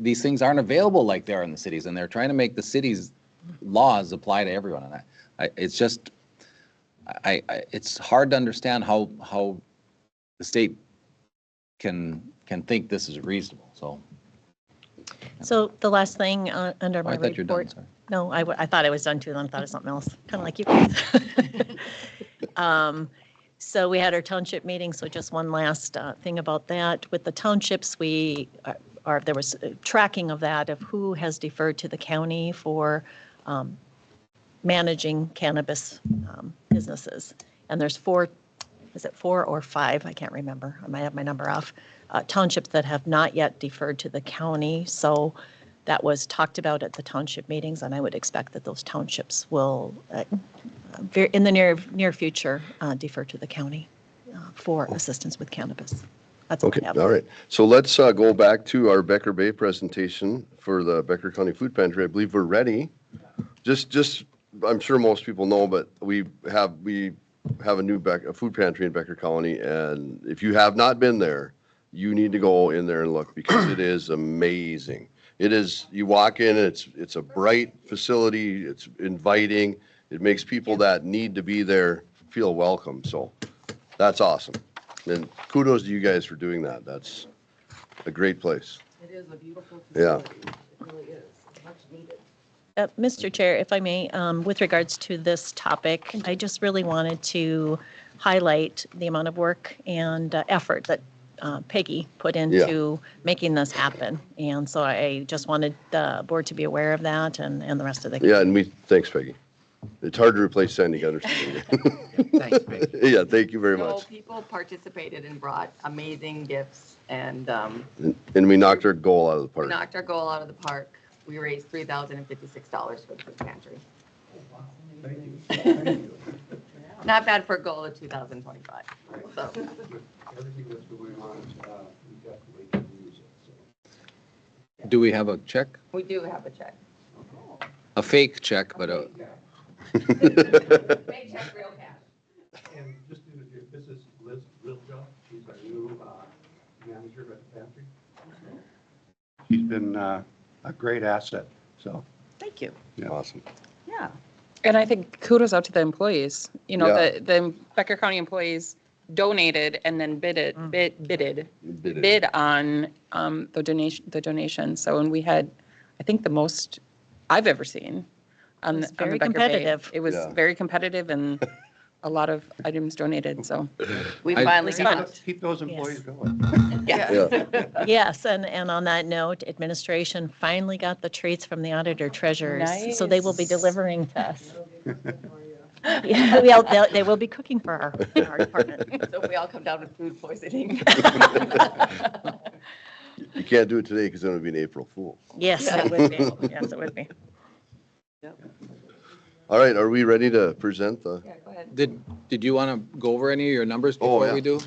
these things aren't available like they are in the cities, and they're trying to make the cities' laws apply to everyone. And it's just, it's hard to understand how the state can think this is reasonable, so. So the last thing under Oh, my I thought you're done, report. sorry. No, I thought I was done too, then I thought of something else, kind of like you guys. So we had our township meeting, so just one last thing about that. With the townships, there was tracking of that, of who has deferred to the county for managing cannabis businesses. And there's 4, is it 4 or 5? I can't remember. I might have my number off. Townships that have not yet deferred to the county. So that was talked about at the township meetings, and I would expect that those townships will, in the near future, defer to the county for assistance with cannabis. That's all Okay, I have. all right. So let's go back to our Becker Bay presentation for the Becker County Food Pantry. I believe we're ready. Just, I'm sure most people know, but we have a new food pantry in Becker County, and if you have not been there, you need to go in there and look, because it is amazing. It is, you walk in, it's a bright facility, it's inviting, it makes people that need to be there feel welcome, so that's awesome. And kudos to you guys for doing that. That's a great place. It is a beautiful Yeah. facility. It really is. Much needed. Mr. Chair, if I may, with regards to this topic, I just really wanted to highlight the amount of work and effort that Peggy put into making this happen. And so I just wanted the board to be aware of that and the rest of the. Yeah, and thanks, Peggy. It's hard to replace Sandy Gunderson. Thanks, Peggy. Yeah, thank you very No, much. people participated and brought amazing gifts, and And we knocked our goal out of the we park. knocked our goal out of the park. We raised $3,056 for the food pantry. Not bad for a goal of 2025. So, Everything that's going on, we definitely can use it, so. Do we have a check? we do have a check. A fake check, but a, Big check, real cash. And just to introduce, this is Liz Riljo. She's our new manager at the pantry. She's been a great asset, so. Thank you. Awesome. Yeah. And I think kudos out to the employees. Yeah. The Becker County employees donated and then bid on the donation. So, and we had, I think, the most I've ever seen on was the very Becker Bay. competitive. It was Yeah. very competitive and a lot of items donated, so. We I- finally Keep got it. Keep those employees going. Yeah. Yes, and on that note, administration finally got the treats from the auditor treasurers. So they will be Nice. delivering to us. Yeah, they will be cooking for our department. So we all come down with food poisoning. You can't do it today because then it would be an April Fool. Yes, it would be. Yes, it would be. All right, are we ready to present the? Yeah, go ahead. did you want to go over any of your numbers Oh, before yeah. we do?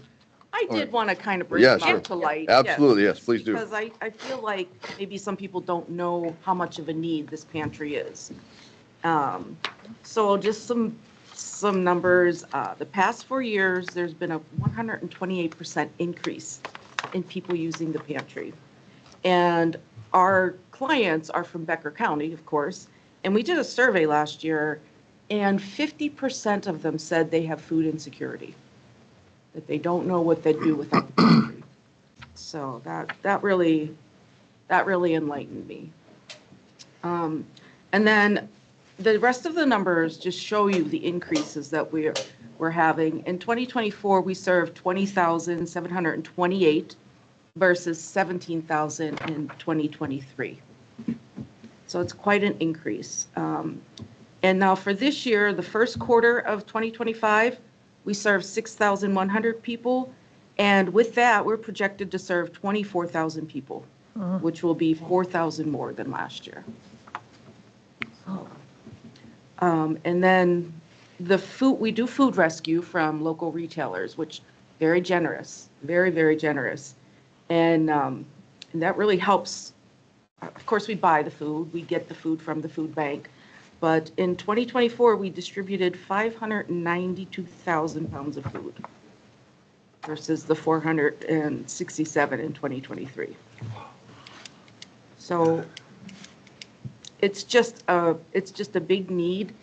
I did want to kind of bring Yeah, them sure. out to light. Absolutely, yes, please do. Because I feel like maybe some people don't know how much of a need this pantry is. So just some numbers. The past 4 years, there's been a 128% increase in people using the pantry. And our clients are from Becker County, of course. And we did a survey last year, and 50% of them said they have food insecurity, that they don't know what they'd do without the pantry. So that really enlightened me. And then the rest of the numbers just show you the increases that we're having. In 2024, we served 20,728 versus 17,000 in 2023. So it's quite an increase. And now for this year, the first quarter of 2025, we served 6,100 people. And with that, we're projected to serve 24,000 people, which will be 4,000 more than last year. And then we do food rescue from local retailers, which very generous, very, very generous. And that really helps. Of course, we buy the food, we get the food from the food bank. But in 2024, we distributed 592,000 pounds of food versus the 467 in 2023. So it's just a big need.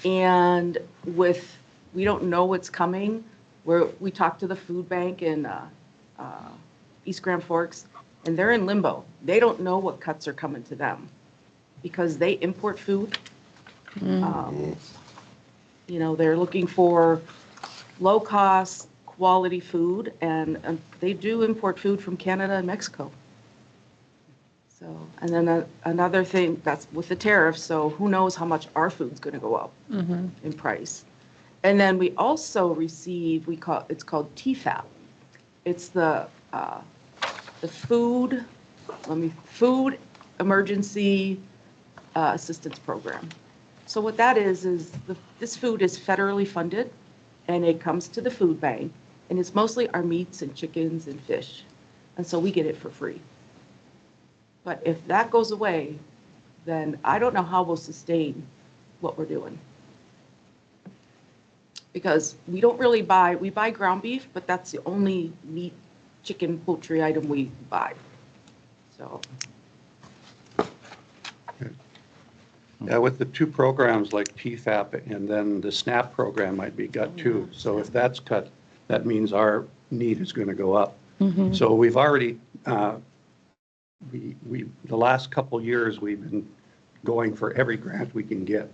And we don't know what's coming. We talked to the food bank in East Grand Forks, and they're in limbo. They don't know what cuts are coming to them because they import food. They're looking for low-cost, quality food, and they do import food from Canada and Mexico. So, and then another thing, that's with the tariffs, so who knows how much our food's going to go up in price. And then we also receive, it's called TFAP. It's the Food Emergency Assistance Program. So what that is this food is federally funded, and it comes to the food bank, and it's mostly our meats and chickens and fish. And so we get it for free. But if that goes away, then I don't know how we'll sustain what we're doing. Because we don't really we buy ground beef, but that's the only meat, chicken, poultry item we buy. So. Yeah, with the two programs like TFAP and then the SNAP program might be cut too. So if that's cut, that means our need is going to go up. So we've already, the last couple years, we've been going for every grant we can get.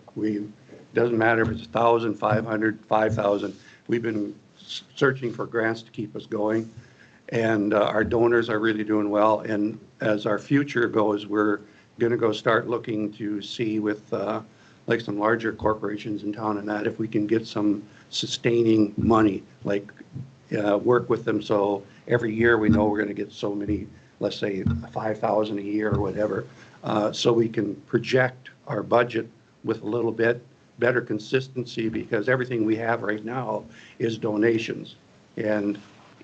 Doesn't matter if it's 1,000, 500, 5,000. We've been searching for grants to keep us going. And our donors are really doing well. And as our future goes, we're going to go start looking to see with like some larger corporations in town and that if we can get some sustaining money, like work with them so every year we know we're going to get so many, let's say 5,000 a year or whatever, so we can project our budget with a little bit better consistency, because everything we have right now is donations. And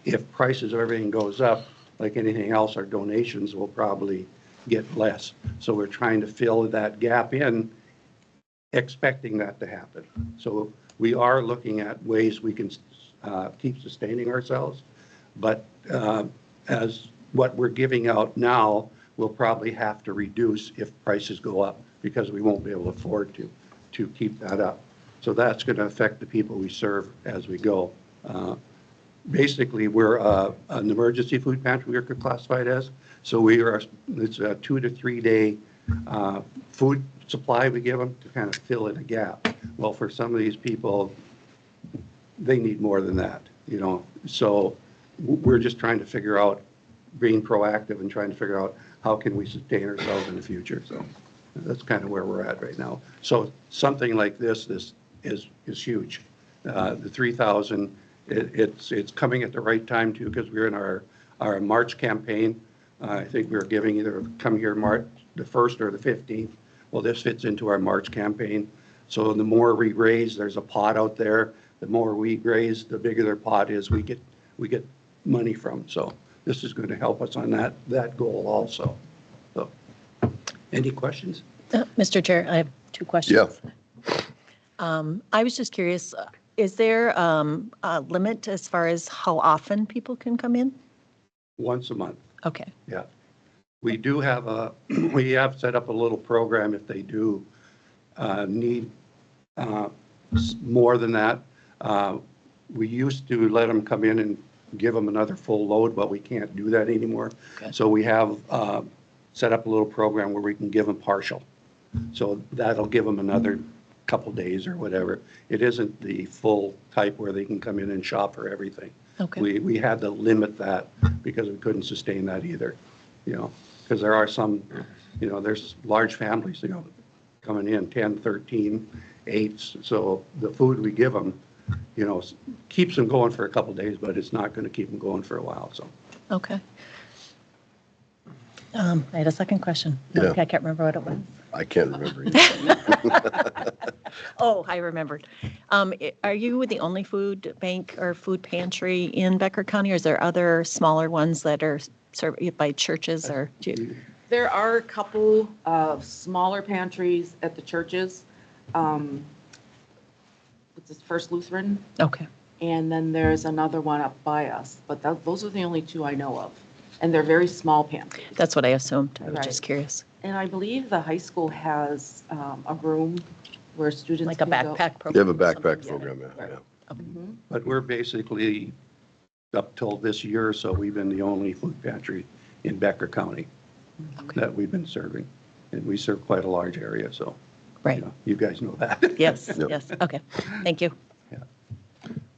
if prices of everything goes up, like anything else, our donations will probably get less. So we're trying to fill that gap in, expecting that to happen. So we are looking at ways we can keep sustaining ourselves, but as what we're giving out now, we'll probably have to reduce if prices go up, because we won't be able to afford to keep that up. So that's going to affect the people we serve as we go. Basically, we're an emergency food pantry, we're classified as. So it's a 2 to 3 day food supply we give them to kind of fill in a gap. Well, for some of these people, they need more than that, So we're just trying to figure out, being proactive and trying to figure out how can we sustain ourselves in the future. So that's kind of where we're at right now. So something like this is huge. The 3,000, it's coming at the right time too, because we're in our March campaign. I think we're giving either come here March the 1st or the 15th. Well, this fits into our March campaign. So the more we raise, there's a pot out there. The more we raise, the bigger their pot is. We get money from. So this is going to help us on that goal also. So, any questions? Mr. Chair, I have two questions. Yeah. I was just curious, is there a limit as far as how often people can come in? Once a month. Okay. Yeah. We do have we have set up a little program if they do need more than that. We used to let them come in and give them another full load, but we can't do that anymore. Okay. So we have set up a little program where we can give them partial. So that'll give them another couple days or whatever. It isn't the full type where they can come in and shop for everything. Okay. We had to limit that because we couldn't sustain that either, because there are some, there's large families, coming in 10, 13, 8. So the food we give them, keeps them going for a couple days, but it's not going to keep them going for a while. So. Okay. I had a second question. No, Yeah. I can't remember what it was. I can't remember either. Oh, I remembered. Are you the only food bank or food pantry in Becker County, or is there other smaller ones that are served by churches or? There are a couple of smaller pantries at the churches. What's this, First Lutheran? Okay. And then there's another one up by us, but those are the only two I know of. And they're very small pantries. That's what I assumed. I was Right. just curious. And I believe the high school has a room where students Like a can go. backpack They have program. a or something? backpack program, yeah. Mhm. But we're basically, up till this year or so, we've been the only food pantry in Becker County that we've been serving. And we serve quite a large area, so. Right. You guys know that. Yes, Yep. yes. Okay. Thank you.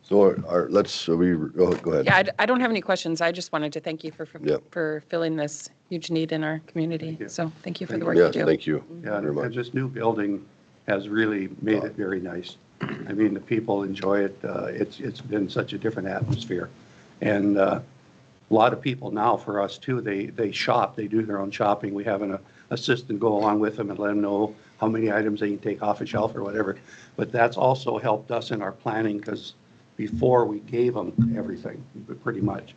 So go ahead. Yeah, I don't have any questions. I just wanted to thank you Yep. for filling this huge need in our community. Thank you. So thank you for the Thank work Yes, you do. thank you Yeah, very and much. this new building has really made it very nice. I mean, the people enjoy it. It's been such a different atmosphere. And a lot of people now, for us too, they shop, they do their own shopping. We have an assistant go along with them and let them know how many items they can take off a shelf or whatever. But that's also helped us in our planning, because before we gave them everything, pretty much,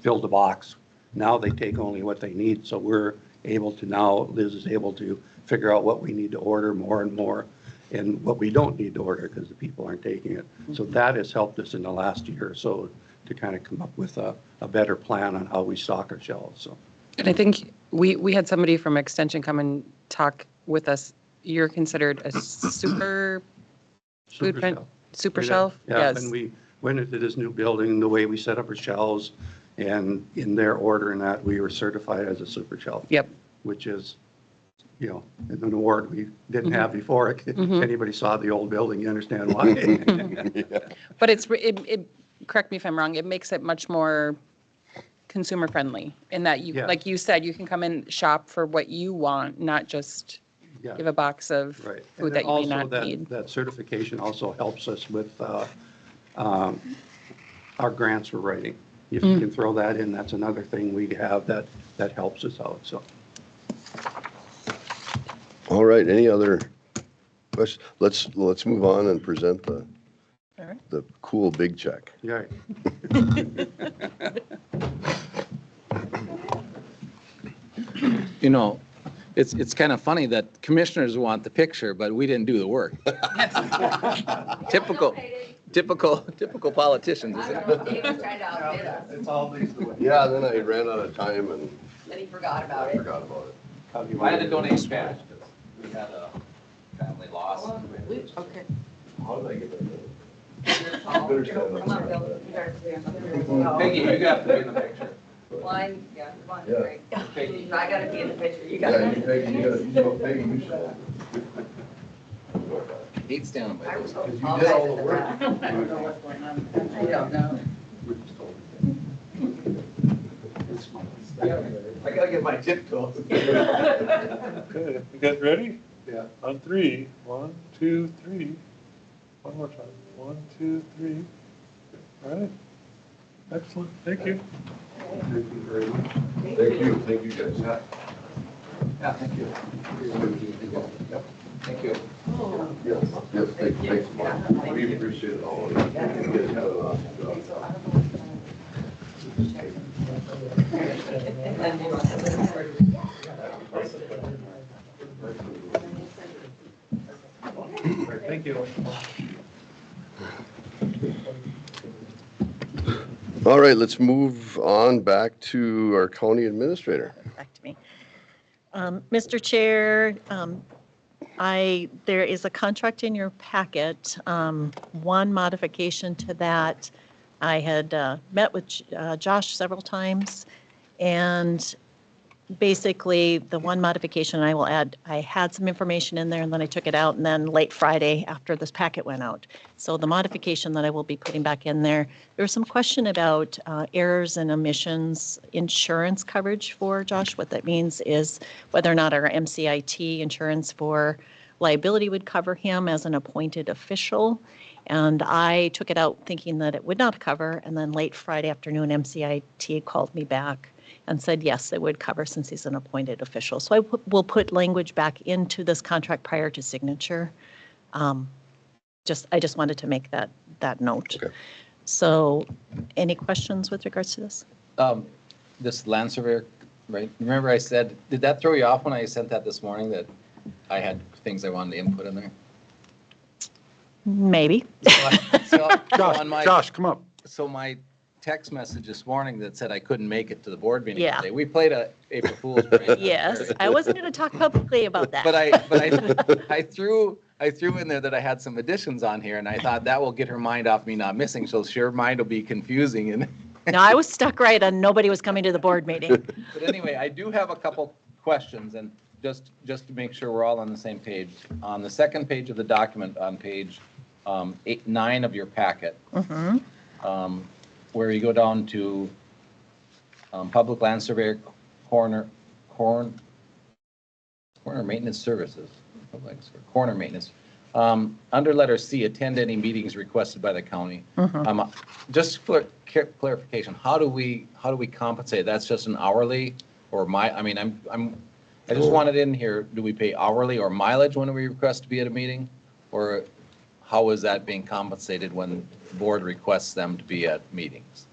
filled the box. Now they take only what they need, so we're able to now, Liz is able to figure out what we need to order more and more, and what we don't need to order because the people aren't taking it. So that has helped us in the last year or so to kind of come up with a better plan on how we stock our shelves, so. And I think we had somebody from Extension come and talk with us. You're considered a super food Super print, shelf. super shelf? Yeah, Yes. and we went into this new building, the way we set up our shelves, and in their order and that, we were certified as a super shelf. Yep. Which is, an award we didn't Mm-hmm. have before. If anybody saw the old building, you understand why. But it, correct me if I'm wrong, it makes it much more consumer friendly in that you, Yeah. like you said, you can come and shop for what you want, not just Yeah. give a box of Right. food And that you may also not that- need. That certification also helps us with our grants we're writing. If you can throw that in, that's another thing we have that helps us out, so. All right, any other questions? Let's move on and present All right. the cool big check. Yeah. You know, it's kind of funny that commissioners want the picture, but we didn't do the work. Typical politicians, isn't it? David's trying to outbid us, It's always the way. Yeah, then I ran out of time and then he forgot about I it. forgot about it. How do you I had want to to donate cash. We had a family loss. Okay. How did I get that? Come on, Bill. You gotta stand up. Peggy, you got to be in the picture. One, yeah, come on, Yeah. great. I gotta be in the picture, you Yeah, gotta. you Peggy, you should. Hate standing by I those. was hoping You all did guys all at the the work. back. I don't know what's going on. I don't know. I gotta get my tiptoes. Okay, you guys ready? Yeah. On three. 1, 2, 3. One more time. 1, 2, 3. All right. Excellent. Thank you. Thank you very much. Thank you guys. Yeah, thank you. Thank you. Yes, thanks, Mark. We appreciate it all. You guys have an awesome job. Thank you. All right, let's move on back to our county administrator. Back to me. Mr. Chair, there is a contract in your packet. One modification to that, I had met with Josh several times, and basically, the one modification I will add, I had some information in there, and then I took it out, and then late Friday after this packet went out. So the modification that I will be putting back in there was some question about errors and omissions insurance coverage for Josh. What that means is whether or not our MCIT insurance for liability would cover him as an appointed official. And I took it out thinking that it would not cover, and then late Friday afternoon, MCIT called me back and said, yes, it would cover since he's an appointed official. So I will put language back into this contract prior to signature I just wanted to make that note. Okay. So any questions with regards to this? This land surveyor, right? Remember I said, did that throw you off when I sent that this morning, that I had things I wanted to input in there? Maybe. So on my- Josh, come up. So my text message this morning that said I couldn't make it to the board meeting Yeah. today. We played a April Fool's prank. Yes, I wasn't going to talk publicly about that. But I threw in there that I had some additions on here, and I thought that will get her mind off me not missing, so her mind will be confusing. And No, I was stuck right on nobody was coming to the board meeting. but anyway, I do have a couple questions, and just to make sure we're all on the same page. On the second page of the document, on page 9 of your packet, where you go down to public land surveyor corner maintenance services, corner maintenance. Under letter C, attend any meetings requested by the county. Just for clarification, how do we compensate? That's just an hourly or I just wanted in here, do we pay hourly or mileage when we request to be at a meeting? Or how is that being compensated when the board requests them to be at meetings?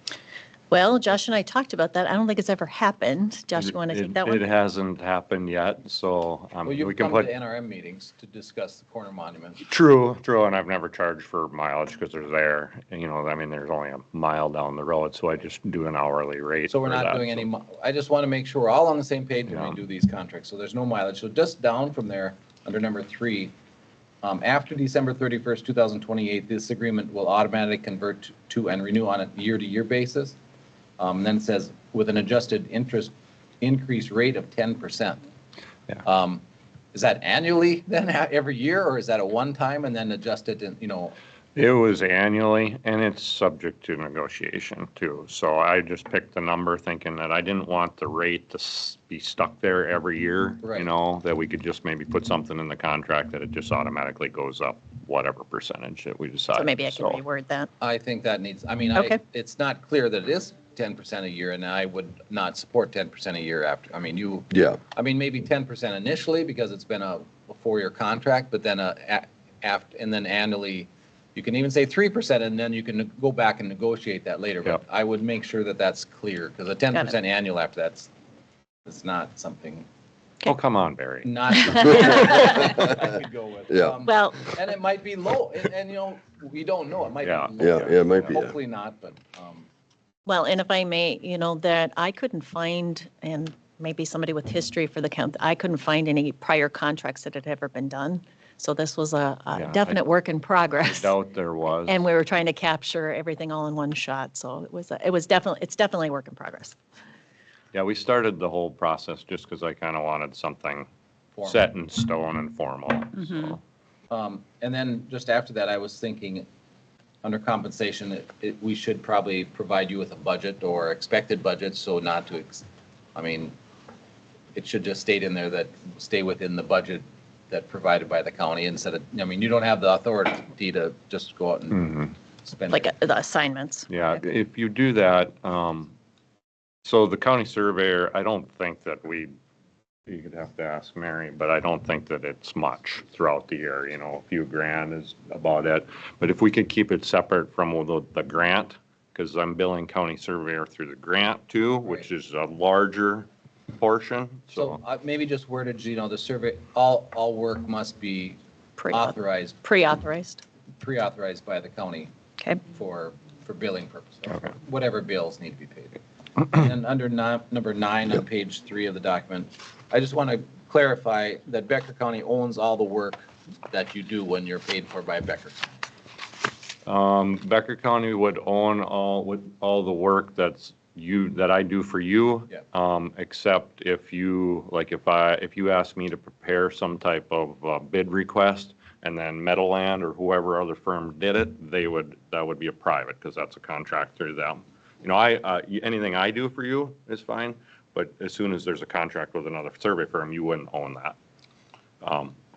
Well, Josh and I talked about that. I don't think it's ever happened. Josh, you want to take that one? It hasn't happened yet, so Well, we you've can come put. to NRM meetings to discuss the corner monument. True, and I've never charged for mileage because they're there. And, there's only a mile down the road, so I just do an hourly rate. So we're for not that, doing so- any, I just want to make sure we're all on the same page when Yeah. we do these contracts. So there's no mileage. So just down from there, under number 3, after December 31st, 2028, this agreement will automatically convert to and renew on a year-to-year basis. And then it says with an adjusted interest increase rate of 10%. Yeah. Is that annually then every year, or is that a one-time and then adjusted in, It was annually, and it's subject to negotiation too. So I just picked the number thinking that I didn't want the rate to be stuck there every year. Right. That we could just maybe put something in the contract that it just automatically goes up whatever percentage that we decide. So maybe I can reword that. I think that needs, Okay. it's not clear that it is 10% a year, and I would not support 10% a year after, Yeah. maybe 10% initially because it's been a 4-year contract, but then and then annually, you can even say 3%, and then you can go back and negotiate that later. But Yep. I would make sure that that's clear, because a 10% annual after that's not something, Oh, come on, Barry. not something I could go with. Yeah. Well, And it might be low, and we don't know, it might be Yeah. low. Yeah, it might be. Yeah. Hopefully not, but, well, and if I may, that I couldn't find, and maybe somebody with history for the count, I couldn't find any prior contracts that had ever been done. So this was a Yeah, definite work in I progress. doubt there was. And we were trying to capture everything all in one shot. So it's definitely a work in progress. Yeah, we started the whole process just because I kind of wanted something Formal. set in stone and formal. So. and then just after that, I was thinking, under compensation, we should probably provide you with a budget or expected budget, so not to, it should just state in there that stay within the budget that provided by the county instead of, you don't have the authority to just go out and spend. Like the assignments. Yeah, if you do that, so the county surveyor, I don't think that you could have to ask Mary, but I don't think that it's much throughout the year, a few grand is about it. But if we could keep it separate from the grant, because I'm billing county surveyor through the grant too, which is a larger portion, So maybe just wordage, the survey, all work must be authorized, Pre-authorized. pre-authorized by the county Okay. for billing purposes, Okay. whatever bills need to be paid. And then under number 9 on page 3 of the document, I just want to clarify that Becker County owns all the work that you do when you're paid for by Becker. Becker County would own all the work that I do for you. Yeah. Except if you ask me to prepare some type of bid request and then Meadowland or whoever other firm did it, that would be a private, because that's a contract through them. Anything I do for you is fine, but as soon as there's a contract with another survey firm, you wouldn't own that.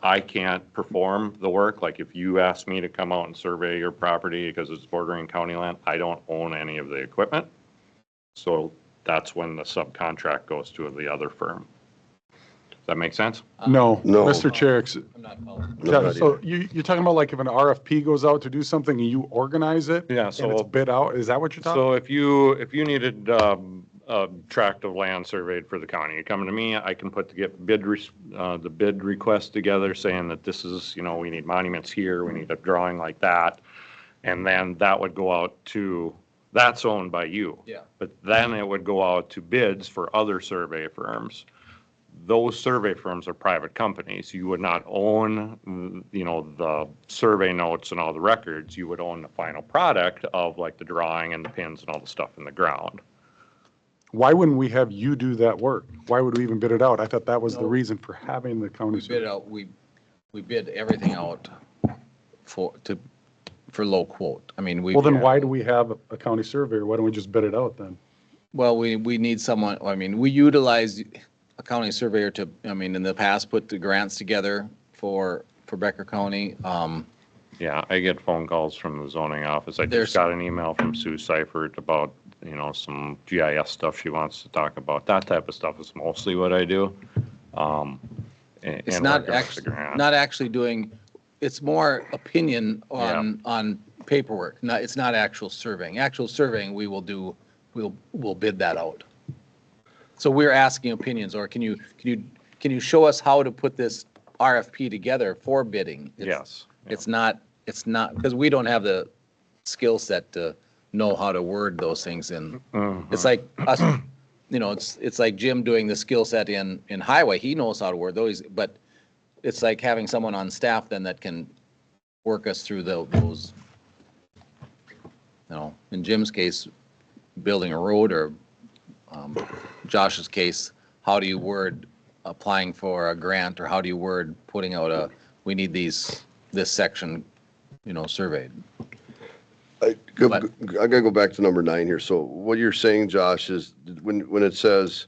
I can't perform the work. Like if you ask me to come out and survey your property because it's bordering county land, I don't own any of the equipment. So that's when the subcontract goes to the other firm. Does That make sense? No, No. Mr. Chair, I'm not following. No, yeah, not so either. you're talking about like if an RFP goes out to do something and you organize it? Yeah, And so- it's bid out, is that what you're talking? So if you needed a tract of land surveyed for the county, you come to me, I can put the bid request together saying that this is, we need monuments here, we need a drawing like that. And then that would go out to, that's owned by you. Yeah. But then it would go out to bids for other survey firms. Those survey firms are private companies. You would not own, the survey notes and all the records. You would own the final product of like the drawing and the pins and all the stuff in the ground. Why wouldn't we have you do that work? Why would we even bid it out? I thought that was the No. reason for having the county. We bid out, we bid everything out for low quote. I mean, Well, then why do we have a county surveyor? Why don't we just bid it out then? Well, we need someone, I mean, we utilize a county surveyor to, in the past, put the grants together for Becker County. Yeah, I get phone calls from the zoning office. I There's- just got an email from Sue Seifert about, some GIS stuff she wants to talk about. That type of stuff is mostly what I do. It's and not working with the actually, grant. not actually doing, it's more opinion on paperwork. It's not actual surveying. Actual surveying, we will do, we'll bid that out. So we're asking opinions, or can you show us how to put this RFP together for bidding? Yes. It's not, because we don't have the skill set to know how to word those things in. It's like us, it's like Jim doing the skill set in highway. He knows how to word those, but it's like having someone on staff then that can work us through those, in Jim's case, building a road, or Josh's case, how do you word applying for a grant, or how do you word putting out we need this section, surveyed. I gotta go back to number 9 here. So what you're saying, Josh, is when it says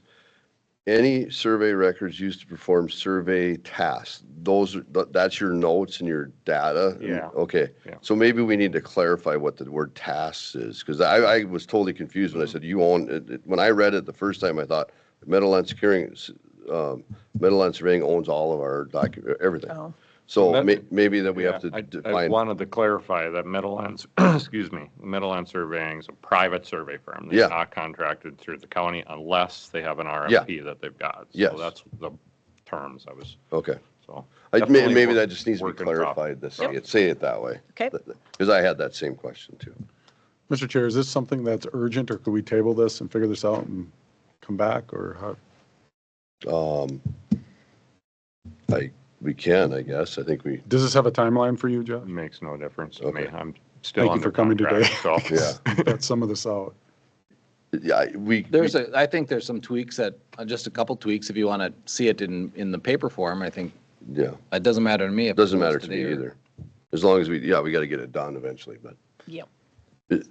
any survey records used to perform survey tasks, that's your notes and your data? Yeah. Okay. Yeah. So maybe we need to clarify what the word tasks is, because I was totally confused when I said you own it. When I read it the first time, I thought Meadowland Surveying owns all of our everything. Oh. So That- maybe that we have to I define. wanted to clarify that Meadowlands, Meadowland Surveying is a private survey firm. Yeah. They're not contracted through the county unless they have an RFP that they've got. Yes. So that's the terms I was, Okay. so. Maybe definitely that just needs to be work in progress. clarified, say it that way. Okay. Because I had that same question too. Mr. Chair, is this something that's urgent, or could we table this and figure this out and come back, or how? We can, I guess. I think we, Does this have a timeline for you, Josh? It makes no difference to me. Okay. I'm still Thank you under for coming today. contract, so. yeah, Got some of this out. yeah, I think there's some tweaks just a couple tweaks, if you want to see it in the paper form. I think yeah, it doesn't matter to me. If it doesn't goes matter to me today or- either. As long as we got to get it done eventually, but. Yep.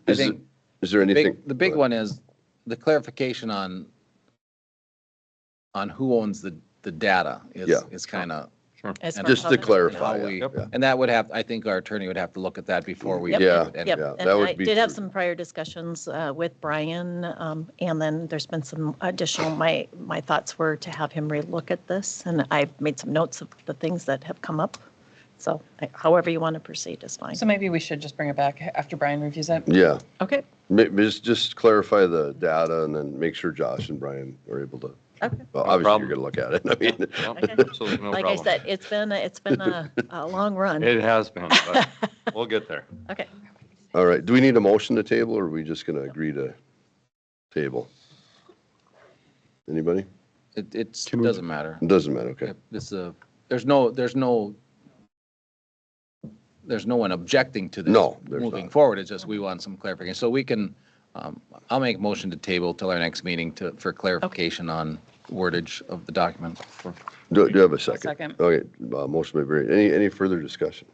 I think Is there anything? The big one is the clarification on who owns the data Yeah. is kind of As And far as Just how to the- clarify, how we, yeah. and that would have, I think our attorney would have to look at that before we. Yep. Yeah, and- Yep, yeah, and that would I be did have true. some prior discussions with Brian, and then there's been some additional, my thoughts were to have him relook at this, and I've made some notes of the things that have come up. So however you want to proceed is fine. So maybe we should just bring it back after Brian reviews it. Yeah, Okay, just clarify the data and then make sure Josh and Brian are able to, okay. well, No obviously you're problem. going to look at it. I mean, Yeah, Okay. absolutely no Like I problem. said, it's been a long run. It has been, but we'll get there. Okay. all right, do we need a motion to table, or are we just going to agree to table? Anybody? It Can we- doesn't matter. It doesn't matter, okay. There's no one objecting to this. No, there's moving not. forward. It's just we want some clarification. So we can, I'll make a motion to table till our next meeting for clarification on wordage of the document. Do you have a second? second. Okay, motion by Barry. Any further discussion?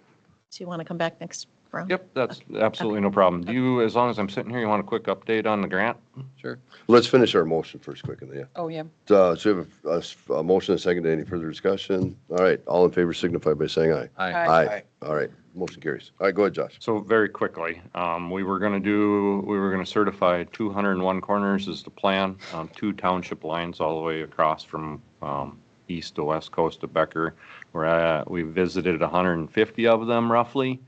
Do you want to come back next round? Yep, that's absolutely no problem. Do you, as long as I'm sitting here, you want a quick update on the grant? Sure. Let's finish our motion first quick, and then, yeah. Oh, yeah. So we have a motion and a second. Any further discussion? All right, all in favor signify by saying aye. Aye. Aye. All right, motion carries. All right, go ahead, Josh. So very quickly, we were going to certify 201 corners is the plan, 2 township lines all the way across from east to west coast of Becker. We visited 150 of them roughly.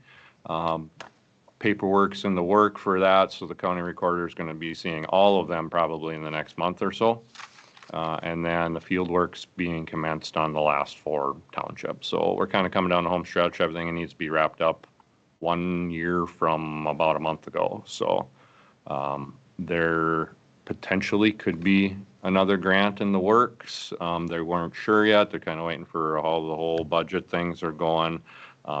Paperwork's in the work for that, so the county recorder is going to be seeing all of them probably in the next month or so. And then the field work's being commenced on the last 4 townships. So we're kind of coming down the home stretch. Everything needs to be wrapped up 1 year from about a month ago. So there potentially could be another grant in the works. They weren't sure yet. They're kind of waiting for how the whole budget things are going.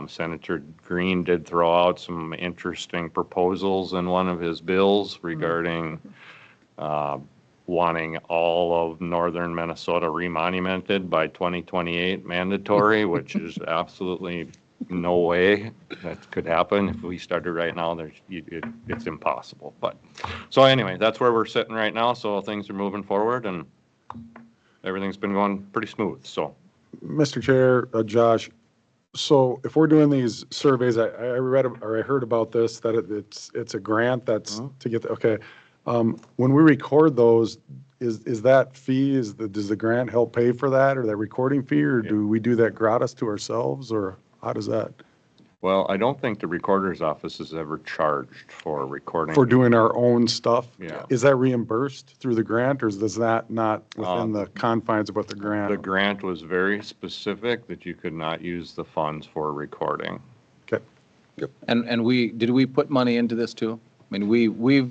Senator Green did throw out some interesting proposals in one of his bills regarding wanting all of northern Minnesota remonumented by 2028 mandatory, which is absolutely no way that could happen. If we started right now, it's impossible. But so anyway, that's where we're sitting right now. So things are moving forward and everything's been going pretty smooth. So, Mr. Chair, Josh, so if we're doing these surveys, I read or I heard about this, that it's a grant that's to get, okay. When we record those, is that fee, does the grant help pay for that, or that recording fee, or do we do that gratis to ourselves, or how does that? well, I don't think the recorder's office is ever charged for recording. For doing our own stuff? Yeah. Is that reimbursed through the grant, or is that not within the confines of what the grant? The grant was very specific that you could not use the funds for recording. Okay. And did we put money into this too? I mean, we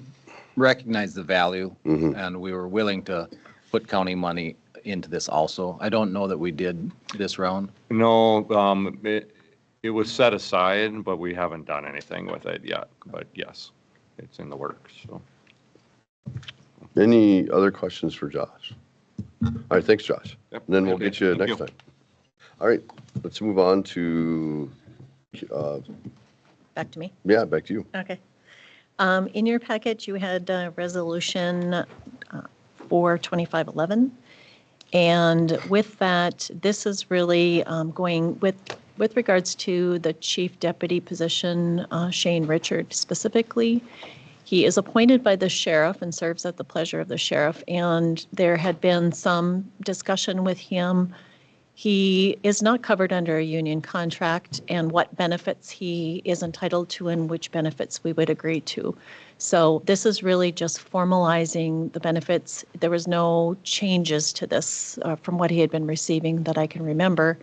recognized the value and we were willing to put county money into this also. I don't know that we did this round. No, it was set aside, but we haven't done anything with it yet. But yes, it's in the works, so. Any other questions for Josh? All right, thanks, Josh. Yep. And then we'll Okay, get you thank next you. time. All right, let's move on to, Back to me. yeah, back to you. Okay. In your packet, you had Resolution 42511. And with that, this is really going with regards to the chief deputy position, Shane Richard specifically. He is appointed by the sheriff and serves at the pleasure of the sheriff. And there had been some discussion with him. He is not covered under a union contract, and what benefits he is entitled to and which benefits we would agree to. So this is really just formalizing the benefits. There was no changes to this from what he had been receiving that I can remember.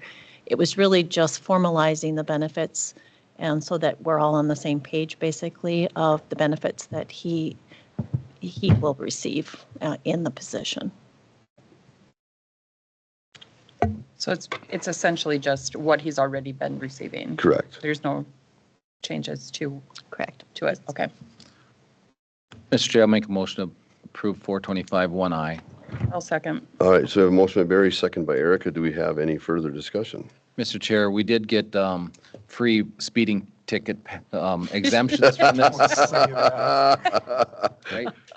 It was really just formalizing the benefits, and so that we're all on the same page, basically, of the benefits that he will receive in the position. So it's essentially just what he's already been receiving. Correct. There's no changes to Correct. it. Okay. Mr. Chair, I'll make a motion to approve 425-1I. I'll second. All right, so we have a motion by Barry, second by Erica. Do we have any further discussion? Mr. Chair, we did get free speeding ticket exemptions from this.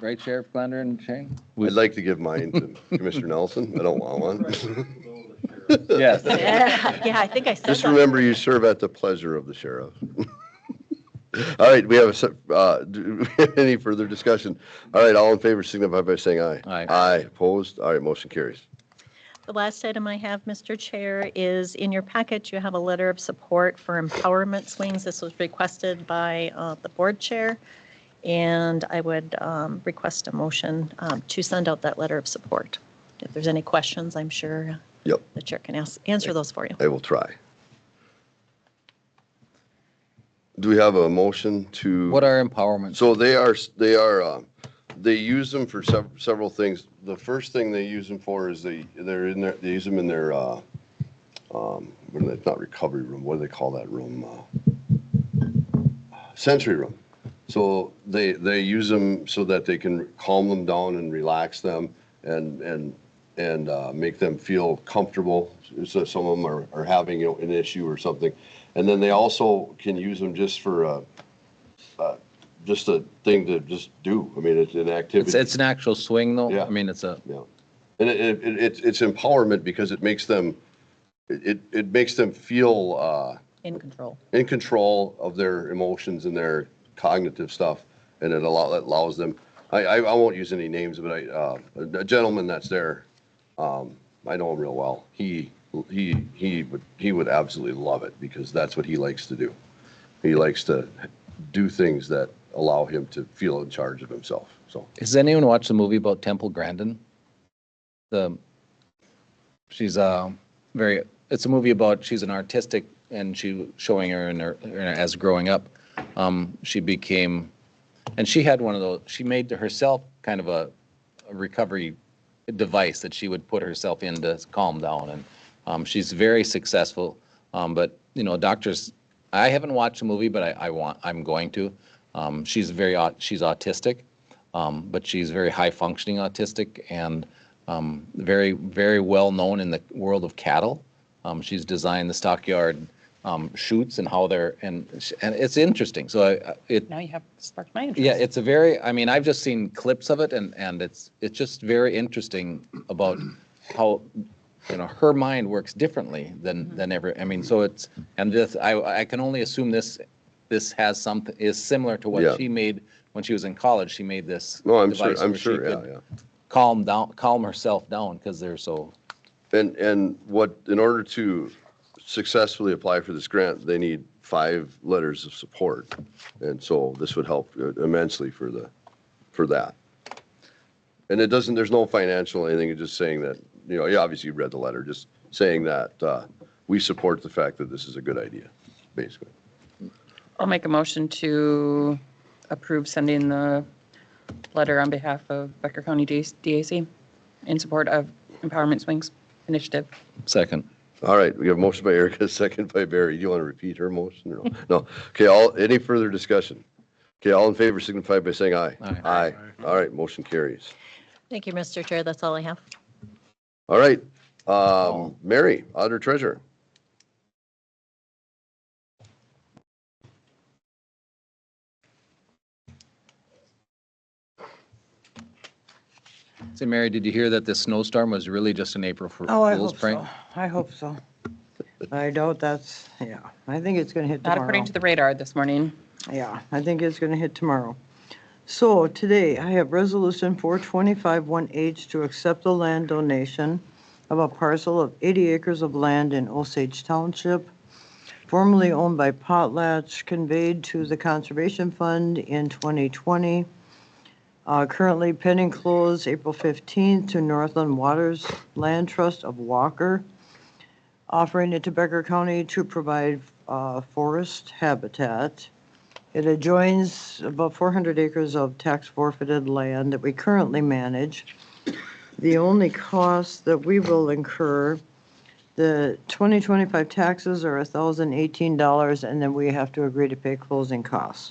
Right, Sheriff Blender and Shane? I'd like to give mine to Commissioner Nelson. I don't want one. Yes. Yeah, I think I said Just that. remember, you serve at the pleasure of the sheriff. All right, we have do we have any further discussion? All right, all in favor signify by saying aye. Aye. Aye, opposed? All right, motion carries. The last item I have, Mr. Chair, is in your packet, you have a letter of support for empowerment swings. This was requested by the board chair, and I would request a motion to send out that letter of support. If there's any questions, I'm sure Yep, the chair can answer those for you. I will try. Do we have a motion to? What are empowerment? So they use them for several things. The first thing they use them for is they use them in their, it's not recovery room, what do they call that room? Sensory room. So they use them so that they can calm them down and relax them and make them feel comfortable. So some of them are having an issue or something. And then they also can use them just for just a thing to just do. I mean, it's an activity. It's an actual swing, though? Yeah. I mean, it's a... Yeah. And it's empowerment because it makes them, it makes them feel In control. in control of their emotions and their cognitive stuff. And it allows them, I won't use any names, but a gentleman that's there I know him real well. He would absolutely love it because that's what he likes to do. He likes to do things that allow him to feel in charge of himself, so. Has anyone watched the movie about Temple Grandin? She's it's a movie about, she's an artistic, and she showing her as growing up. She became, and she had one of those, she made herself kind of a recovery device that she would put herself in to calm down. And she's very successful. But, doctors, I haven't watched the movie, but I'm going to. She's autistic, but she's very high functioning autistic and very, very well known in the world of cattle. She's designed the stockyard chutes and how they're, and it's interesting. So Now you have sparked my interest. yeah, it's a very, I've just seen clips of it and it's just very interesting about how, her mind works differently than ever. So it's, and just, I can only assume this has something, is similar to what she made when she was in college. She made this No, I'm device sure, where she could yeah. calm herself down because they're so. And in order to successfully apply for this grant, they need 5 letters of support. And so this would help immensely for that. And there's no financial anything, it's just saying that, obviously you read the letter, just saying that we support the fact that this is a good idea, basically. I'll make a motion to approve sending the letter on behalf of Becker County DAC in support of Empowerment Swings Initiative. Second. All right, we have a motion by Erica, second by Barry. Do you want to repeat her motion or no? No. Okay, any further discussion? Okay, all in favor signify by saying aye. Aye. Aye. All right, motion carries. Thank you, Mr. Chair. That's all I have. All right, Mary, Auditor Treasurer. Say, Mary, did you hear that this snowstorm was really just an April Oh, I Fool's hope prank? so. I hope so. I doubt I think it's gonna hit Not tomorrow. according to the radar this morning. Yeah, I think it's gonna hit tomorrow. So today, I have Resolution 425-1H to accept the land donation of a parcel of 80 acres of land in Osage Township, formerly owned by Potlatch, conveyed to the Conservation Fund in 2020. Currently pending close April 15th to Northland Waters Land Trust of Walker, offering it to Becker County to provide forest habitat. It adjoins about 400 acres of tax forfeited land that we currently manage. The only cost that we will incur, the 2025 taxes are $1,018, and then we have to agree to pay closing costs.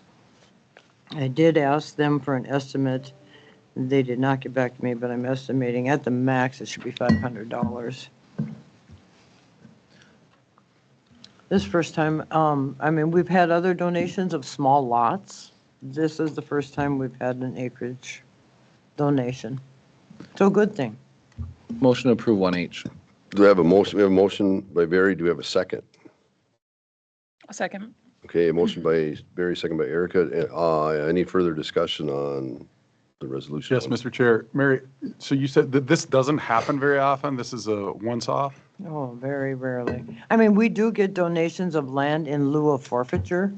I did ask them for an estimate. They did not get back to me, but I'm estimating at the max it should be $500. This first time, we've had other donations of small lots. This is the first time we've had an acreage donation. So good thing. Motion to approve 1H. Do we have a motion? We have a motion by Barry. Do we have a second? A second. Okay, a motion by Barry, second by Erica. Any further discussion on the resolution? Yes, Mr. Chair. Mary, so you said that this doesn't happen very often? This is a once-off? Oh, very rarely. We do get donations of land in lieu of forfeiture,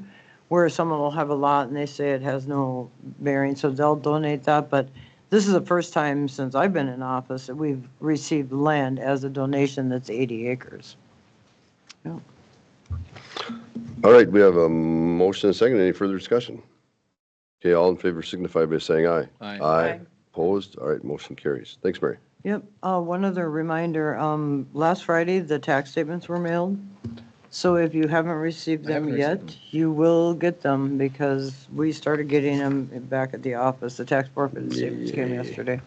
where someone will have a lot and they say it has no bearing, so they'll donate that. But this is the first time since I've been in office that we've received land as a donation that's 80 acres. Yeah. All right, we have a motion and a second. Any further discussion? Okay, all in favor signify by saying aye. Aye. Aye. Opposed? All right, motion carries. Thanks, Mary. Yep. One other reminder, last Friday, the tax statements were mailed. So if you haven't received I haven't them received yet, you will get them because we started getting them back at the office. The tax forfeited statements came yesterday.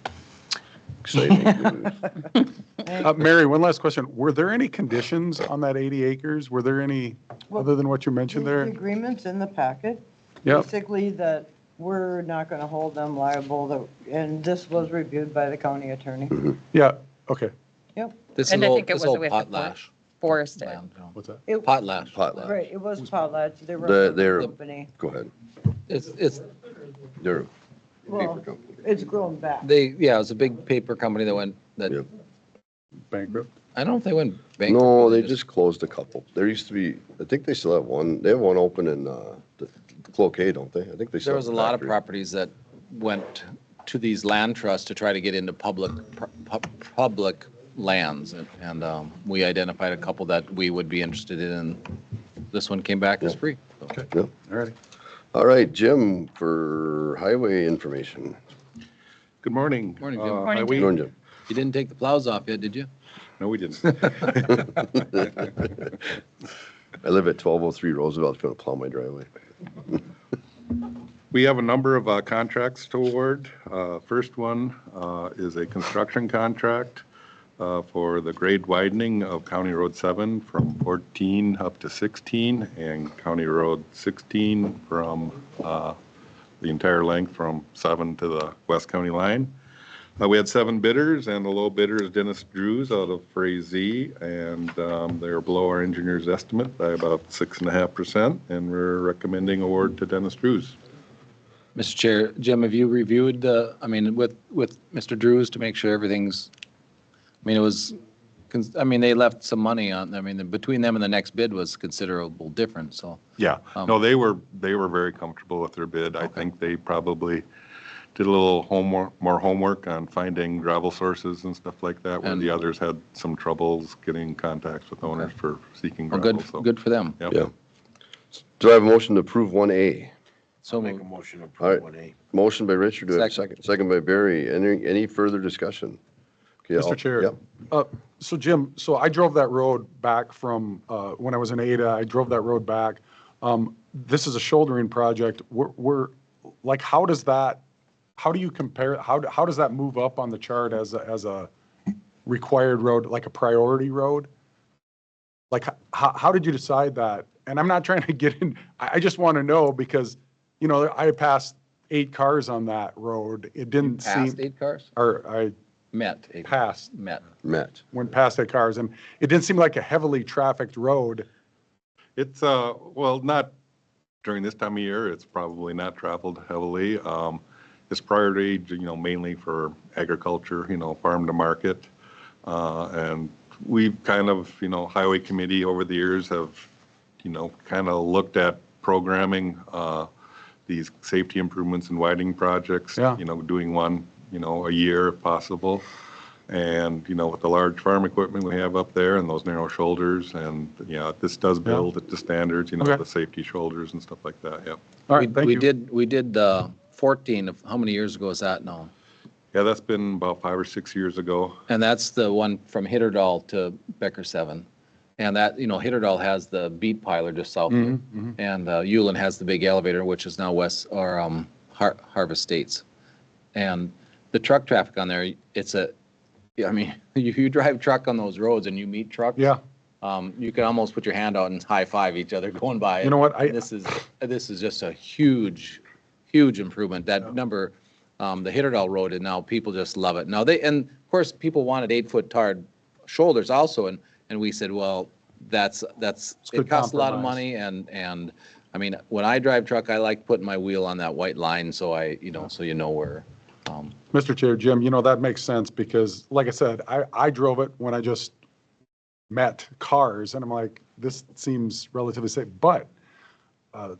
Exciting news. Mary, one last question. Were there any conditions on that 80 acres? Were there any, other than what you mentioned The there? agreement's in the packet. Yep. Basically that we're not going to hold them liable, and this was reviewed by the county attorney. Yeah, okay. Yep. This And is I old, think it this was old with the potlatch. Forest. land, What's that? It- Potlatch. Potlatch. Right, it was Potlatch. They were They're- a company. Go ahead. It's, They're a Well, paper company. it's grown back. it was a big paper company that went, that Yep. bankrupt? I don't know if they went bankrupt. No, but they just closed a couple. There used to be, I think they still have one. They have one open in the Cloquet, don't they? I think they still There have was a the lot of factory. properties that went to these land trusts to try to get into public lands. And we identified a couple that we would be interested in. And this one came back as free. So. Okay, Yeah. all righty. All right, Jim, for highway information. Good morning. Morning, Jim. Morning, Highway- Go on, Jim. You didn't take the plows off yet, did you? No, we didn't. I live at 1203 Roosevelt, if you want to plow my driveway. We have a number of contracts to award. First one is a construction contract for the grade widening of County Road 7 from 14 up to 16 and County Road 16 from the entire length from 7 to the West County line. We had 7 bidders, and the low bidder is Dennis Drews out of Frazee, and they're below our engineer's estimate by about 6.5%, and we're recommending award to Dennis Drews. Mr. Chair, Jim, have you reviewed the, I mean, with Mr. Drews to make sure everything's, I mean, it was, they left some money on, I mean, between them and the next bid was considerable difference, so. Yeah, no, they were very comfortable with their bid. I think they probably did a little more homework on finding gravel sources and stuff like that, where the others had some troubles getting contacts with owners for seeking Well, gravel. So, good for them. yep. Yeah. Do I have a motion to approve 1A? So Make a moved. motion to All right. approve 1A. Motion by Richard, do I have a Second. second? Second by Barry. Any further discussion? Okay, Mr. Chair. Yep. So Jim, so I drove that road back from, when I was in Ada, I drove that road back. This is a shouldering project. We're, like, how do you compare, how does that move up on the chart as a required road, like a priority road? Like, how did you decide that? And I'm not trying to get in, I just want to know because, you know, I passed 8 cars on that road. It didn't Passed seem, 8 cars? or I Met. passed, Met. Matt. went past 8 cars, and it didn't seem like a heavily trafficked road. It's, well, not during this time of year, it's probably not traveled heavily. It's priority, mainly for agriculture, farm to market. And we've kind of, highway committee over the years have, kind of looked at programming these safety improvements and widening projects, Yeah. Doing one, a year if possible. And, with the large farm equipment we have up there and those narrow shoulders and, this does build at the standards, Okay. the safety shoulders and stuff like that, yep. All right, thank you. We did 14 of, how many years ago is that now? Yeah, that's been about 5 or 6 years ago. And that's the one from Hitterdal to Becker 7. And that, Hitterdal has the beet piler just south of it. And Ulen has the big elevator, which is now Harvest States. And the truck traffic on there, you drive truck on those roads and you meet trucks. Yeah. You can almost put your hand out and high five each other going by. You know what, This is just a huge improvement. That number, the Hitterdal Road, and now people just love it. Now and of course, people wanted 8-foot tarred shoulders also, and we said, well, it good costs a lot of compromise. money, and I mean, when I drive truck, I like putting my wheel on that white line, so so you know where. Mr. Chair, Jim, that makes sense because, like I said, I drove it when I just met cars, and I'm like, this seems relatively safe. But a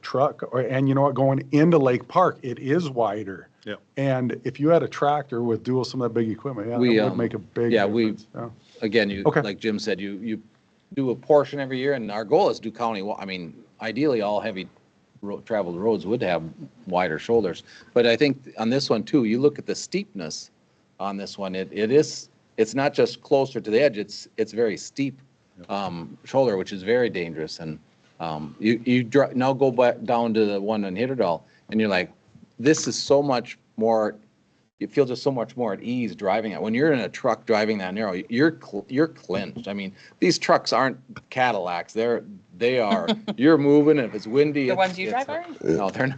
truck, and you know what, going into Lake Park, it is wider. Yeah. And if you had a tractor with some of that big equipment, it would make a big yeah, difference. Yeah. Again, Okay. like Jim said, you do a portion every year, and our goal is to do county, ideally, all heavy traveled roads would have wider shoulders. But I think on this one too, you look at the steepness on this one, it's not just closer to the edge, it's very steep shoulder, which is very dangerous. And now go back down to the one in Hitterdal, and you're like, this is so much more, you feel just so much more at ease driving it. When you're in a truck driving that narrow, you're clinched. I mean, these trucks aren't Cadillacs. They are, you're moving, and if it's windy. The ones you drive are? No, they're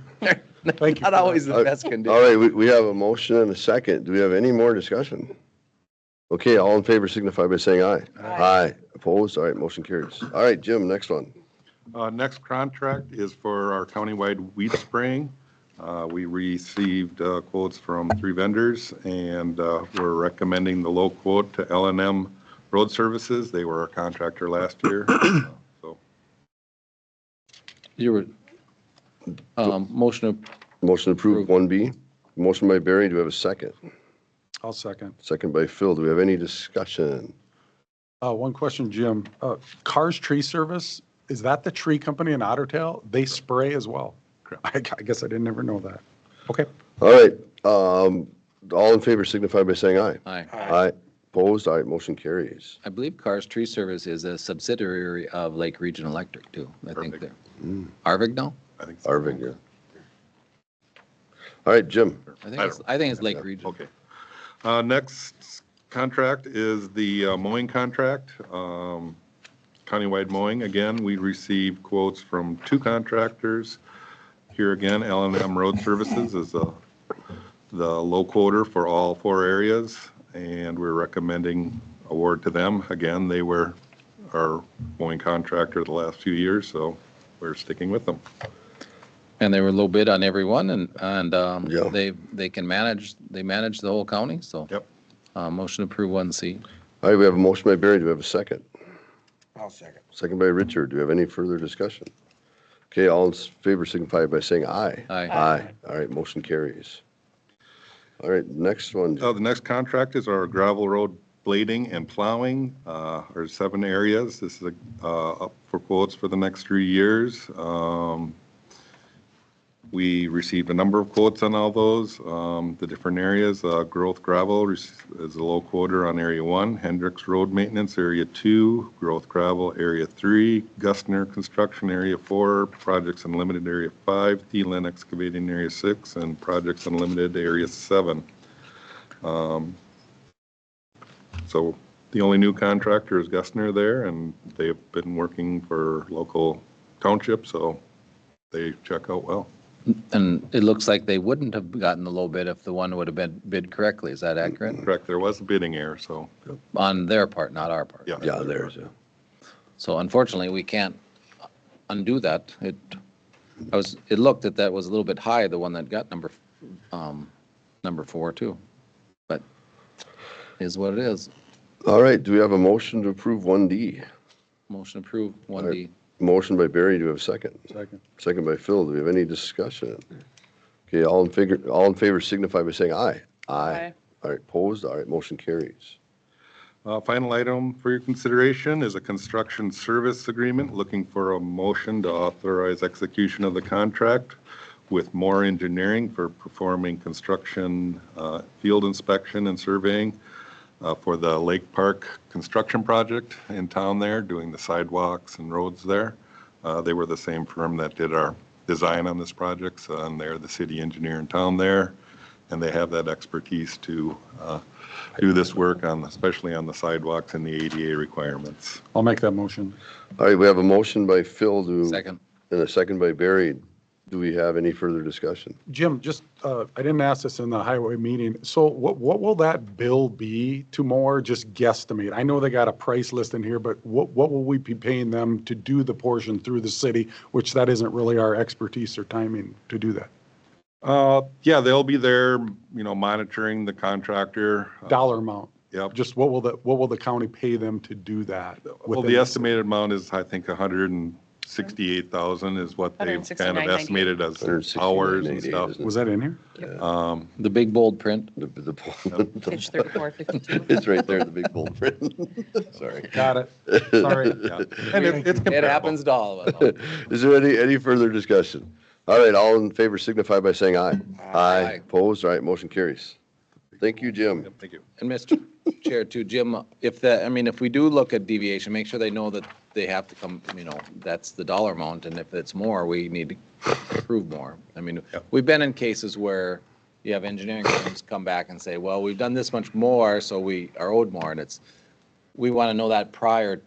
Thank you not for always that. the best condition. All right, we have a motion and a second. Do we have any more discussion? Okay, all in favor signify by saying aye. Aye. Opposed? All right, motion carries. All right, Jim, next one. Next contract is for our countywide weed spraying. We received quotes from 3 vendors, and we're recommending the low quote to L&M Road Services. They were our contractor last year. So You were, motion Motion approved 1B. Motion by Barry. Do we have a second? I'll second. Second by Phil. Do we have any discussion? One question, Jim. Cars Tree Service, is that the tree company in Otter Tail? They spray as well? I guess I didn't ever know that. Okay. All right. All in favor signify by saying aye. Aye. Aye. Opposed? All right, motion carries. I believe Cars Tree Service is a subsidiary of Lake Region Electric too. I think Arvig. they're. Arvig, no? I think so. Arvig, yeah. All right, Jim. I think it's Lake Region. Okay. Next contract is the mowing contract. Countywide mowing, again, we received quotes from 2 contractors. Here again, L&M Road Services is the low quoter for all 4 areas, and we're recommending award to them. Again, they were our mowing contractor the last few years, so we're sticking with them. And they were low bid on every one, and Yeah. they manage the whole county, so. Yep. Motion to approve 1C. All right, we have a motion by Barry. Do we have a second? I'll second. Second by Richard. Do we have any further discussion? Okay, all in favor signify by saying aye. Aye. Aye. All right, motion carries. All right, next one. The next contract is our gravel road blading and plowing, our 7 areas. This is up for quotes for the next 3 years. We received a number of quotes on all those, the different areas. Growth Gravel is a low quoter on Area 1, Hendricks Road Maintenance, Area 2, Growth Gravel, Area 3, Gustner Construction, Area 4, Projects Unlimited, Area 5, Thielen Excavating, Area 6, and Projects Unlimited, Area 7. So the only new contractor is Gustner there, and they've been working for local townships, so they check out well. And it looks like they wouldn't have gotten the low bid if the one would have been bid correctly. Is that accurate? Correct, there was a bidding error, so, On their part, not our part. yeah. Yeah, there's a. So unfortunately, we can't undo that. It looked that was a little bit high, the one that got number 4 too. But is what it is. All right, do we have a motion to approve 1D? Motion approved, 1D. Motion by Barry. Do we have a second? Second. Second by Phil. Do we have any discussion? Okay, all in favor signify by saying aye. Aye. All right, opposed? All right, motion carries. Final item for your consideration is a construction service agreement, looking for a motion to authorize execution of the contract with Moore Engineering for performing construction, field inspection and surveying for the Lake Park construction project in town there, doing the sidewalks and roads there. They were the same firm that did our design on this project, so, and they're the city engineer in town there, and they have that expertise to do this work on, especially on the sidewalks and the ADA requirements. I'll make that motion. All right, we have a motion by Phil Second. and a second by Barry. Do we have any further discussion? Jim, just, I didn't ask this in the highway meeting. So what will that bill be to Moore? Just guesstimate. I know they got a price list in here, but what will we be paying them to do the portion through the city, which that isn't really our expertise or timing to do that? Yeah, they'll be there, monitoring the contractor. Dollar amount. Yep. Just what will the county pay them to do that? Well, within the estimated amount is, I think, 168,000 is what they've kind of 169,988. estimated as hours and 169,988, stuff. isn't it? Was that in here? The big bold print. Page 34, 52. It's right there, the big bold print. Sorry. Got it. Sorry. Yeah. And it's It comparable. happens to all of us. Is there any further discussion? All right, all in favor signify by saying aye. Aye. Opposed? All right, motion carries. Thank you, Jim. Yep, thank you. And Mr. Chair too, Jim, if we do look at deviation, make sure they know that they have to come, that's the dollar amount, and if it's more, we need to approve more. Yep. We've been in cases where you have engineering firms come back and say, well, we've done this much more, so we are owed more, and we want to know that prior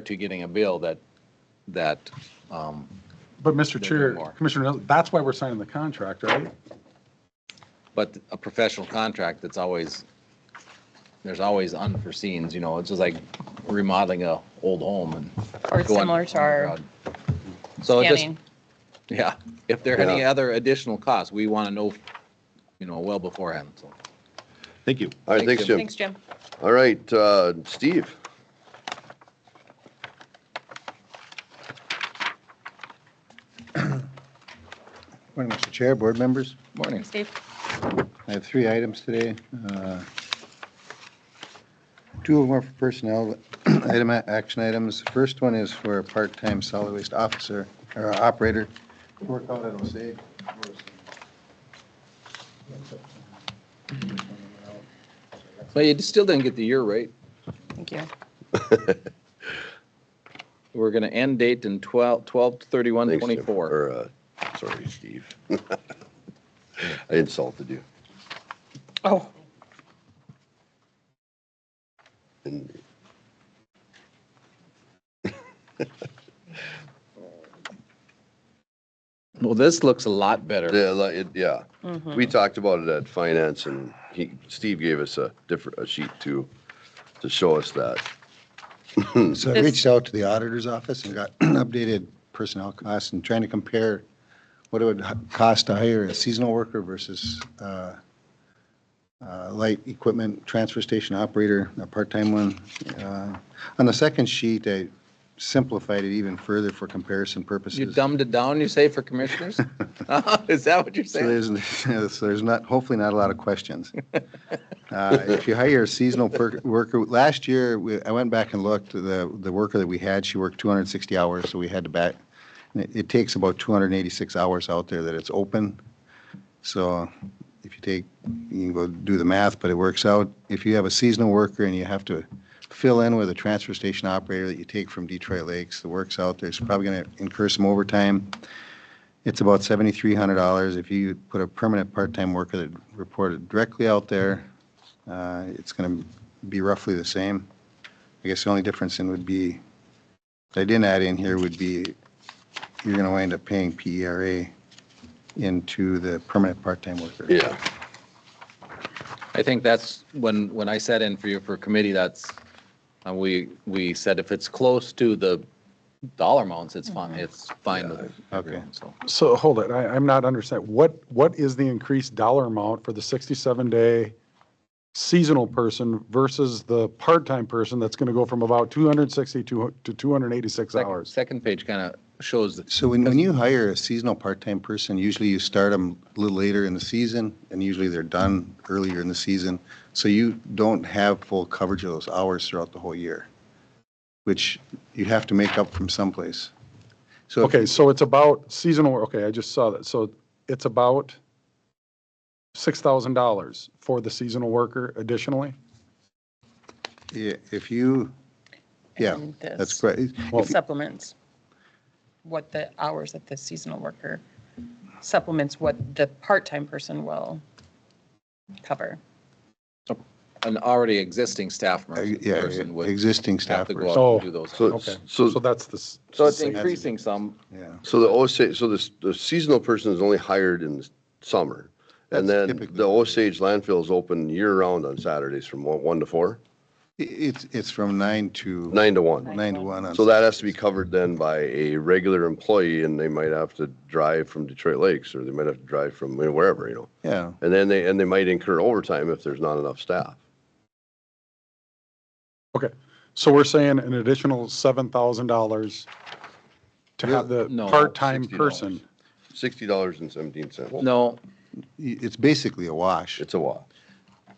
to getting a bill that But Mr. Chair, more. Commissioner, that's why we're signing the contract, right? but a professional contract, there's always unforeseens, it's just like remodeling a old home and. Or going similar to our So just, scanning. Yeah, if there are any other additional costs, we want to know, well beforehand, so. Thank you. All right, thanks, Jim. Thanks, Jim. All right, Steve. Morning, Mr. Chair, board members. Morning. Steve? I have 3 items today. 2 of them are for personnel action items. The first one is for a part-time solid waste officer or operator. Work out at Osage. Well, you still didn't get the year right. Thank you. We're going to end date in 12/31/24. Thanks, Jim. Or, sorry, Steve. I insulted you. Oh, And Well, this looks a lot better. Yeah, we talked about it at finance, and Steve gave us a sheet to show us that. So I reached out to the auditor's office and got updated personnel costs and trying to compare what it would cost to hire a seasonal worker versus light equipment transfer station operator, a part-time one. On the second sheet, I simplified it even further for comparison purposes. You dumbed it down, you say, for commissioners? Is that what you're So saying? there's not, hopefully not a lot of questions. If you hire a seasonal worker, last year, I went back and looked, the worker that we had, she worked 260 hours, so we had to back, and it takes about 286 hours out there that it's open. So if you can go do the math, but it works out. If you have a seasonal worker and you have to fill in with a transfer station operator that you take from Detroit Lakes, the work's out there, it's probably going to incur some overtime. It's about $7,300. If you put a permanent part-time worker that reported directly out there, it's going to be roughly the same. I guess the only difference would be, that I didn't add in here, would be you're going to wind up paying PERA into the permanent part-time worker. Yeah. I think that's, when I sat in for you for committee, that's, we said if it's close to the dollar amounts, it's fine, it's fine with everyone, so. So hold it, I'm not understanding. What is the increased dollar amount for the 67-day seasonal person versus the part-time person that's going to go from about 260 to 286 hours? Second page kind of shows that. So when you hire a seasonal part-time person, usually you start them a little later in the season, and usually they're done earlier in the season. So you don't have full coverage of those hours throughout the whole year, which you have to make up from someplace. So Okay, so it's about seasonal, okay, I just saw that. So it's about $6,000 for the seasonal worker additionally? if you, yeah, And this that's great. Supplements what the hours that the seasonal worker supplements what the part-time person will cover. An already existing staff Yeah, person would existing have to staffers. go out Oh, and do those. So, Okay, so, so that's the. So it's increasing some. Yeah. so the Osage, so the seasonal person is only hired in the summer. And That's then typically the what it Osage landfill is open year-round on Saturdays from 1 to 4? It's from 9 to 9 to 1. 9 to 1 on. So that has to be covered then by a regular employee, and they might have to drive from Detroit Lakes, or they might have to drive from wherever, Yeah. And then they might incur overtime if there's not enough staff. Okay, so we're saying an additional $7,000 to have the No, part-time $60. person. $60.17. No, It's basically a wash. It's a lot.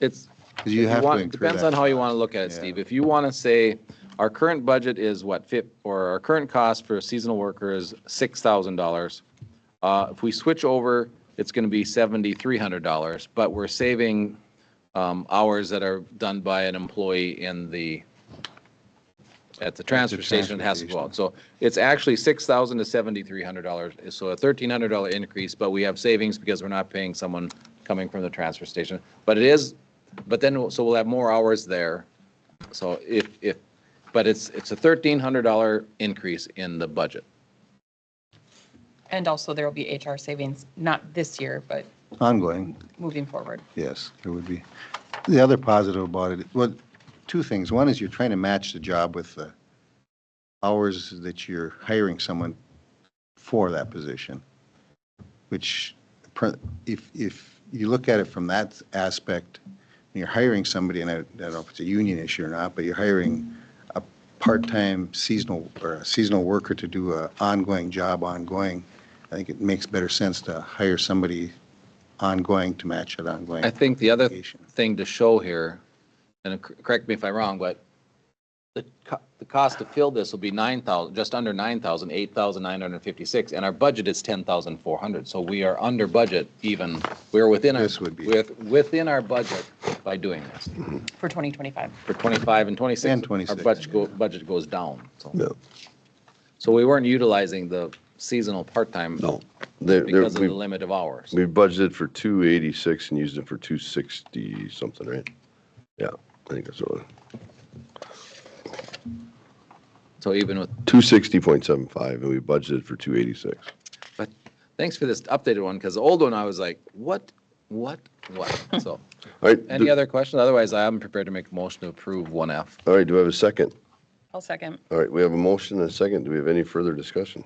it's, Because you have to incur depends that on how you cost. want to look at it, Yeah. Steve. If you want to say, our current budget is what, or our current cost for a seasonal worker is $6,000. If we switch over, it's going to be $7,300, but we're saving hours that are done by an employee at the transfer station, it has to go out. So it's actually $6,000 to $7,300, so a $1,300 increase, but we have savings because we're not paying someone coming from the transfer station. But it is, but then, so we'll have more hours there. So but it's a $1,300 increase in the budget. And also there will be HR savings, not this year, but Ongoing, moving forward. yes, there would be. The other positive about it, well, 2 things. One is you're trying to match the job with the hours that you're hiring someone for that position. which if you look at it from that aspect, and you're hiring somebody, and I don't know if it's a union issue or not, but you're hiring a part-time seasonal or a seasonal worker to do a ongoing job ongoing, I think it makes better sense to hire somebody ongoing to match that ongoing. I think the other obligation. thing to show here, and correct me if I'm wrong, but the cost to fill this will be 9,000, just under 9,000, 8,956, and our budget is 10,400. So we are under budget even, we're within our, This would be. within our budget by doing this. For 2025. For 25 and 26. And 26, Our budget goes down, so. Yeah. So we weren't utilizing the seasonal part-time No. because of the limit of hours. We budgeted for 286 and used it for 260 something, right? Yeah, I think that's what. So even with, 260.75 and we budgeted for 286. but thanks for this updated one, because the old one, I was like, what? So, All right. any other questions? Otherwise, I am prepared to make a motion to approve 1F. All right, do we have a second? I'll second. All right, we have a motion and a second. Do we have any further discussion?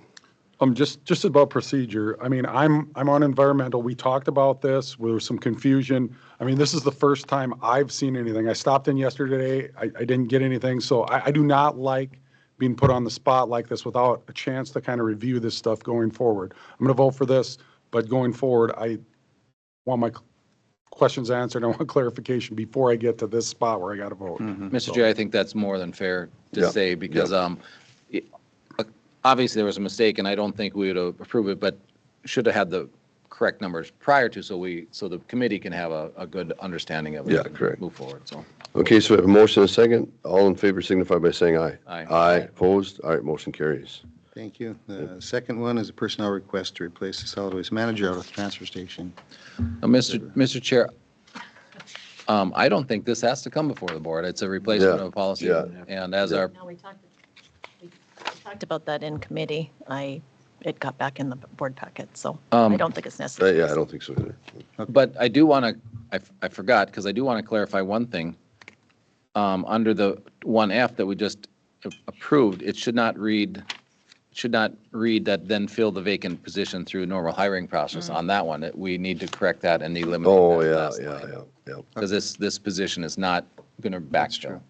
Just about procedure. I mean, I'm on environmental. We talked about this. There was some confusion. I mean, this is the first time I've seen anything. I stopped in yesterday. I didn't get anything. So I do not like being put on the spot like this without a chance to kind of review this stuff going forward. I'm going to vote for this, but going forward, I want my questions answered. I want clarification before I get to this spot where I got to vote. Mr. Chair, I think that's more than fair to Yeah, say, because obviously there was a mistake, and I don't think we would have approved it, but should have had the correct numbers prior to, so the committee can have a good understanding of it. Yeah, and correct. Move forward, so. Okay, so we have a motion and a second. All in favor signify by saying aye. Aye. Aye, opposed? All right, motion carries. Thank you. The second one is a personnel request to replace the solid waste manager out of the transfer station. Mr. Chair, I don't think this has to come before the board. It's a replacement Yeah, of a policy. yeah. And as our, No, we talked about that in committee. It got back in the board packet, so I don't think it's necessary. Yeah, I don't think so either. but I do want to, I forgot, because I do want to clarify one thing. Under the 1F that we just approved, it should not read that then fill the vacant position through normal hiring process on that one. We need to correct that and eliminate Oh, that yeah, last yeah, line. yeah. Because this position is not going to backfill.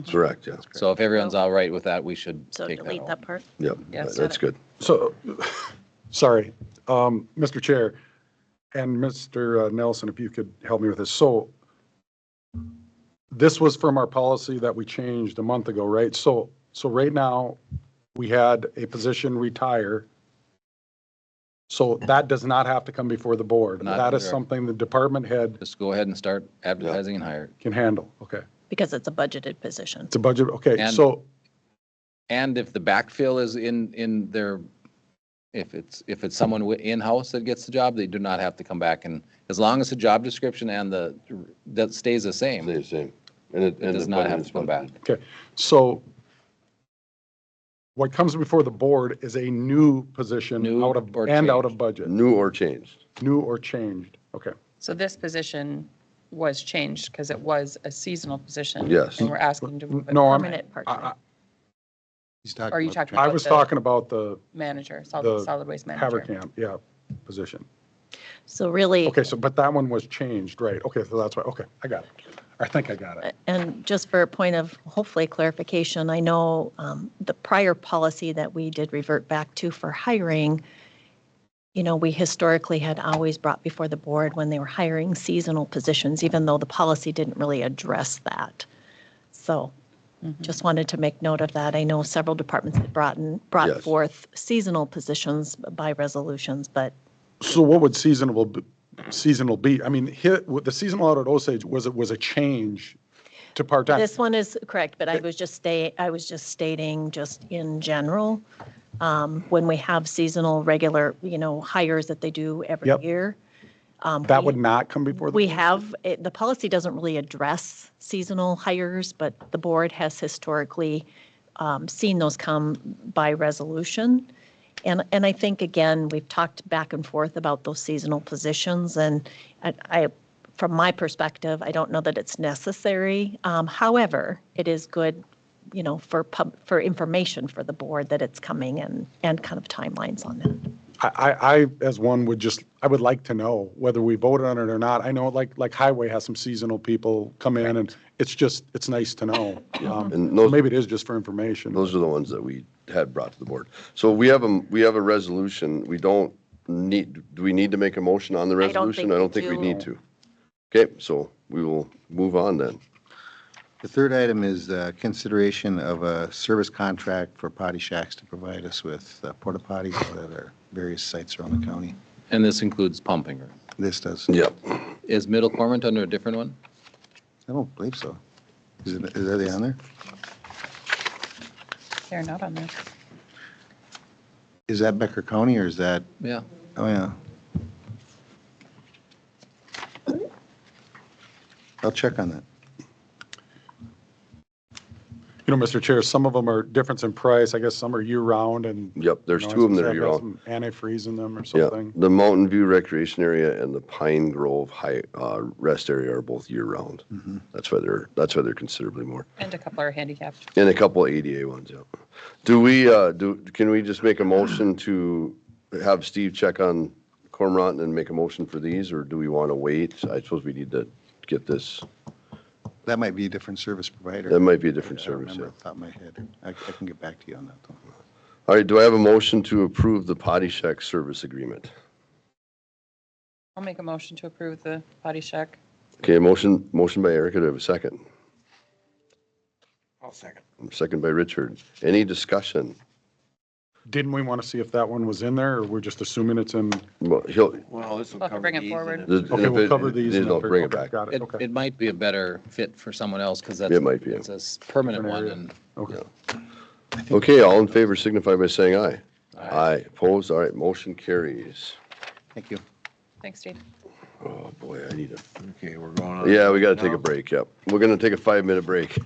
Correct, yeah. So if everyone's all right with that, we should So take that delete out. that part. Yep, Yes. that's good. So, sorry, Mr. Chair and Mr. Nelson, if you could help me with this. So this was from our policy that we changed a month ago, right? So right now, we had a position retire. So that does not have to come before the board. Not That is correct. something the department head Just go ahead and start advertising and hire. can handle. Okay. Because it's a budgeted position. It's a budget. Okay, And- so, And if the backfill is in their, if it's someone in-house that gets the job, they do not have to come back, and as long as the job description and that stays the same, Stay it the same. And it does not have to come back. okay, so what comes before the board is a new position New out of, or and out changed. of budget, New or changed. new or changed. Okay. So this position was changed because it was a seasonal position. Yes. And we're asking to move it. No, Permanent part-time. He's talking Are you about talking I about was the talking about the manager, the solid waste manager? Haverkamp, yeah, position. So really, Okay, so, but that one was changed, right? Okay, so that's why, okay, I got it. I think I got it. and just for a point of hopefully clarification, I know the prior policy that we did revert back to for hiring, we historically had always brought before the board when they were hiring seasonal positions, even though the policy didn't really address that. So just wanted to make note of that. I know several departments had brought Yes. forth seasonal positions by resolutions, but So what would seasonal be? I mean, the seasonal out at Osage was a change to part-time. this one is correct, but I was just stating just in general, when we have seasonal regular, hires that they do every Yep. year. That would not come before the. We have, the policy doesn't really address seasonal hires, but the board has historically seen those come by resolution. And I think, again, we've talked back and forth about those seasonal positions, and I, from my perspective, I don't know that it's necessary. However, it is good, for information for the board that it's coming and kind of timelines on that. I, as one, I would like to know whether we voted on it or not. I know like Highway has some seasonal people come in, and it's nice to know. And So those- maybe it is just for information. Those are the ones that we had brought to the board. So we have a resolution. We don't need, do we need to make a motion on the I don't resolution? think I we don't think we do. need to. Okay, so we will move on then. The third item is consideration of a service contract for potty shacks to provide us with porta potties at our various sites around the county. And this includes pumping, right? This does. Yep. Is Middle Cormorant under a different one? I don't believe so. Are they on there? They're not on there. Is that Becker County or is that, Yeah. oh, yeah. I'll check on that. You know, Mr. Chair, some of them are difference in price. I guess some are year-round and. Yep, there's you know, two of them that are some year-round. have some antifreeze in them or Yeah, something. the Mountain View Recreation Area and the Pine Grove High, Rest Area are both year-round. That's why they're considerably more. And a couple are handicapped. And a couple of ADA ones, yeah. Can we just make a motion to have Steve check on Cormorant and make a motion for these, or do we want to wait? I suppose we need to get this, That might be a different service provider. that might be a different I don't service, remember yeah. off the top of my head. I can get back to you on that, though. All right, do I have a motion to approve the potty shack service agreement? I'll make a motion to approve the potty shack. Okay, motion by Erica, do I have a second? I'll second. Second by Richard. Any discussion? Didn't we want to see if that one was in there, or we're just assuming it's in? Well, Well, this will We'll have to cover bring it these. forward. and The- if- Okay, we'll cover these. and They'll then- bring it okay, back. Got it, It, okay. it might be a better fit for someone else because that's. It might be. It's a permanent one area. and Okay. Okay, all in favor signify by saying aye. Aye. Opposed? All right, motion carries. Thank you. Thanks, Steve. Oh, boy, I need a, Okay, we're going on. yeah, we got to take now. a break, yep. We're going to take a 5-minute break.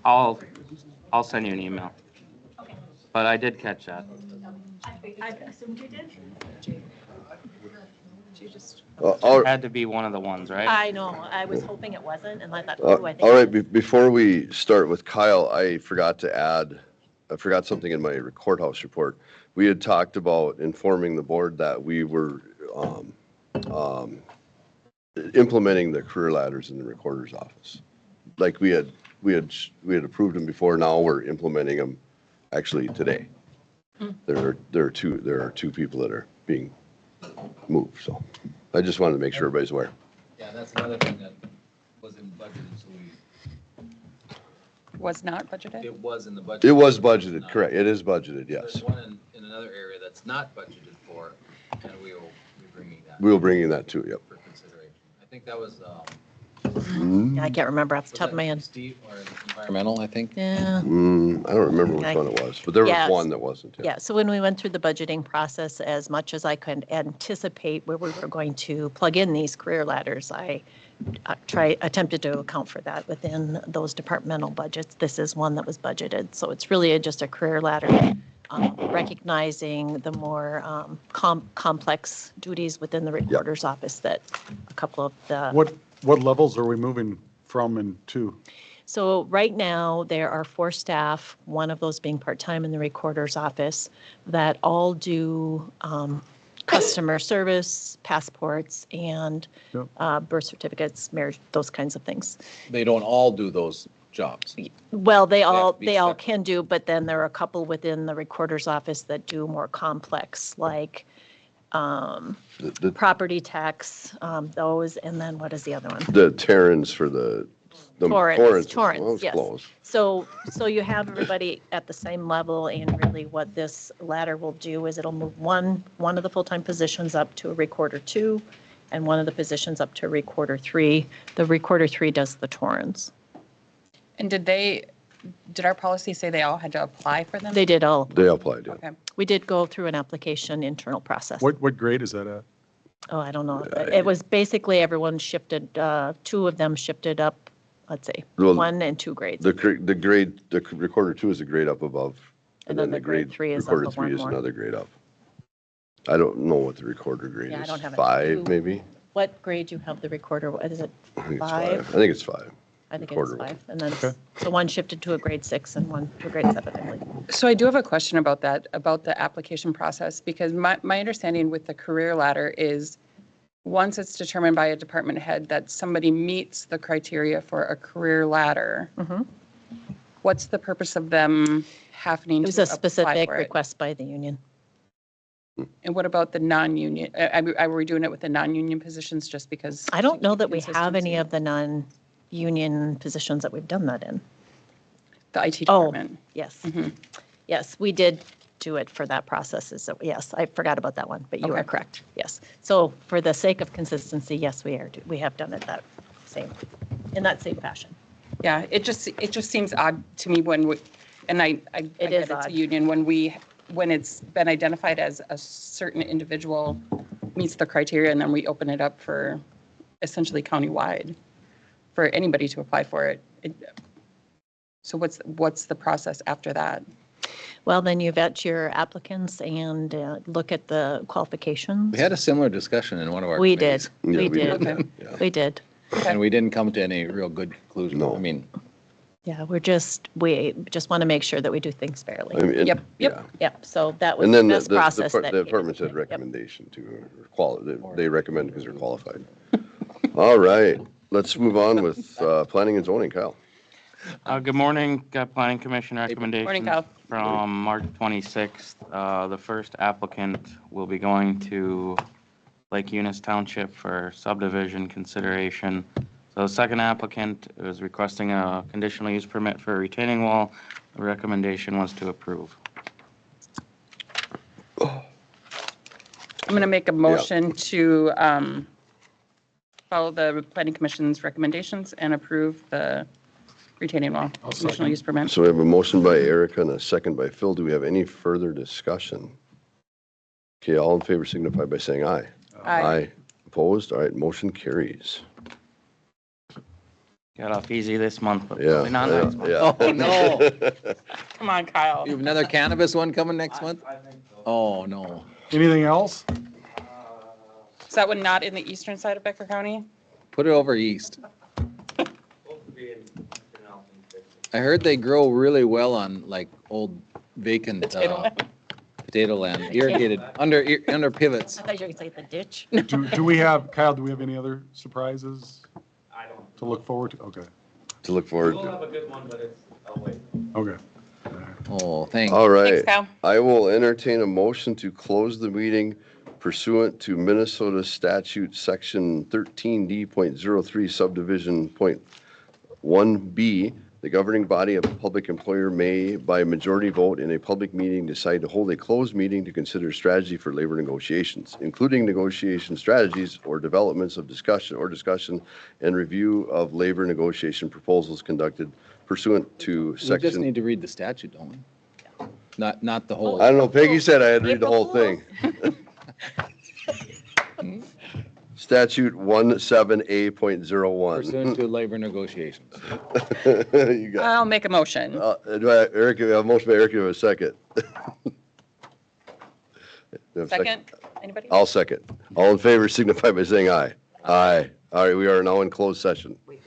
I'll send you an email. But I did catch that. I assumed you did. Had to be one of the ones, right? I know, I was hoping it wasn't, and I thought, All ooh, I think. right, before we start with Kyle, I forgot something in my courthouse report. We had talked about informing the board that we were implementing the career ladders in the recorder's office. Like we had approved them before, now we're implementing them actually today. There are two people that are being moved, so I just wanted to make sure everybody's aware. Yeah, that's another thing that wasn't budgeted, so Was not budgeted? it was in the budget. It was budgeted, correct, it is budgeted, yes. There's one in another area that's not budgeted for, and we will be bringing that. We'll bring in that too, yep. For consideration. I think that was, I can't remember off the top of my head. Steve, or environmental, I think. Yeah. I don't remember which one it was, but there was Yes. one that wasn't. Yeah, so when we went through the budgeting process, as much as I could anticipate where we were going to plug in these career ladders, I attempted to account for that within those departmental budgets. This is one that was budgeted, so it's really just a career ladder, recognizing the more complex duties within the recorder's office that a couple of the. What levels are we moving from and to? So right now, there are 4 staff, one of those being part-time in the recorder's office, that all do customer service, passports, and birth certificates, marriage, those kinds of things. They don't all do those jobs. Well, they have all to be separate. can do, but then there are a couple within the recorder's office that do more complex, like property tax, those, and then what is the other one? The Terrans for the Torrents, Well, it was yes. close. So you have everybody at the same level, and really what this ladder will do is it'll move one of the full-time positions up to a recorder 2, and one of the positions up to a recorder 3. The recorder 3 does the Torrents. And did our policy say they all had to apply for them? They did all. They applied, yeah. Okay. We did go through an application internal process. What grade is that at? Oh, I don't know. It was basically everyone shifted, 2 of them shifted up, let's say, Well, 1 and 2 grades. The grade, the recorder 2 is a grade up above. And then the grade 3 is up Recorder a 3 is one more. another grade up. I don't know what the recorder grade Yeah, I is. don't have it. 5, maybe? What grade you have the recorder? What is it? I think it's 5? 5. I think it's 5. I think it's Recorder 5. one. And then, Okay. so 1 shifted to a grade 6 and 1 to a grade 7, I believe. So I do have a question about that, about the application process, because my understanding with the career ladder is once it's determined by a department head that somebody meets the criteria for a career ladder, what's the purpose of them having It to was a apply specific for it? request by the union. And what about the non-union? Are we doing it with the non-union positions just because? I don't know that we have consistency? any of the non-union positions that we've done that in. The IT Oh, department? yes. Yes, we did do it for that process. So yes, I forgot about that one, but you are Okay. correct. Yes. So for the sake of consistency, yes, we have done it in that same fashion. Yeah, it just seems odd to me when we, and I It get is it's a odd. union, when it's been identified as a certain individual meets the criteria, and then we open it up for essentially countywide for anybody to apply for it. So what's the process after that? Well, then you vet your applicants and look at the qualifications. We had a similar discussion in one of our We did. committees, Yeah, We we did did. that, yeah. We did. and we didn't come to any real good conclusion. No. I mean, Yeah, we just want to make sure that we do things fairly. I mean, Yep, yep. yeah. Yep, so that was And the then best process. that the came department into said it. Yep. recommendation to, they recommend because they're qualified. All right, let's move on with planning and zoning, Kyle. Good morning, Planning Commission recommendations Kyle. from March 26th. The first applicant will be going to Lake Eunice Township for subdivision consideration. So the second applicant is requesting a conditional use permit for a retaining wall. The recommendation was to approve. I'm going to make a motion to follow the planning commission's recommendations and approve the retaining wall conditional use permit. So we have a motion by Erica and a second by Phil. Do we have any further discussion? Okay, all in favor signify by saying aye. Aye. Opposed? All right, motion carries. Got off easy this month, but Yeah. probably not yeah, next month. yeah. Oh, no. Come on, Kyle. You have another cannabis one coming next month? Oh, no. Anything else? Is that one not in the eastern side of Becker County? Put it over east. I heard they grow really well on like old vacant Potato land. potato land, irrigated, under pivots. I thought you were going to say the ditch. Do we have, Kyle, do we have any other surprises? I don't. To look forward to? Okay, To look forward to. a good one, but I'll wait. okay. Oh, thanks. All right. Thanks, Kyle. I will entertain a motion to close the meeting pursuant to Minnesota Statute Section 13D.03 subdivision .1B. The governing body of a public employer may, by majority vote in a public meeting, decide to hold a closed meeting to consider strategy for labor negotiations, including negotiation strategies or developments of discussion and review of labor negotiation proposals conducted pursuant to We just section. need to read the statute, don't we? Not the whole. I don't know, Peggy said I had to read the whole April thing. Statute 17A.01. Pursuant to labor negotiations. You got, I'll make a motion. do I, Eric, we have a motion by Eric, do I have a second? Do I have a Second, anybody? I'll second. All in favor signify by saying aye. Aye. All right, we are now in closed session. Wait,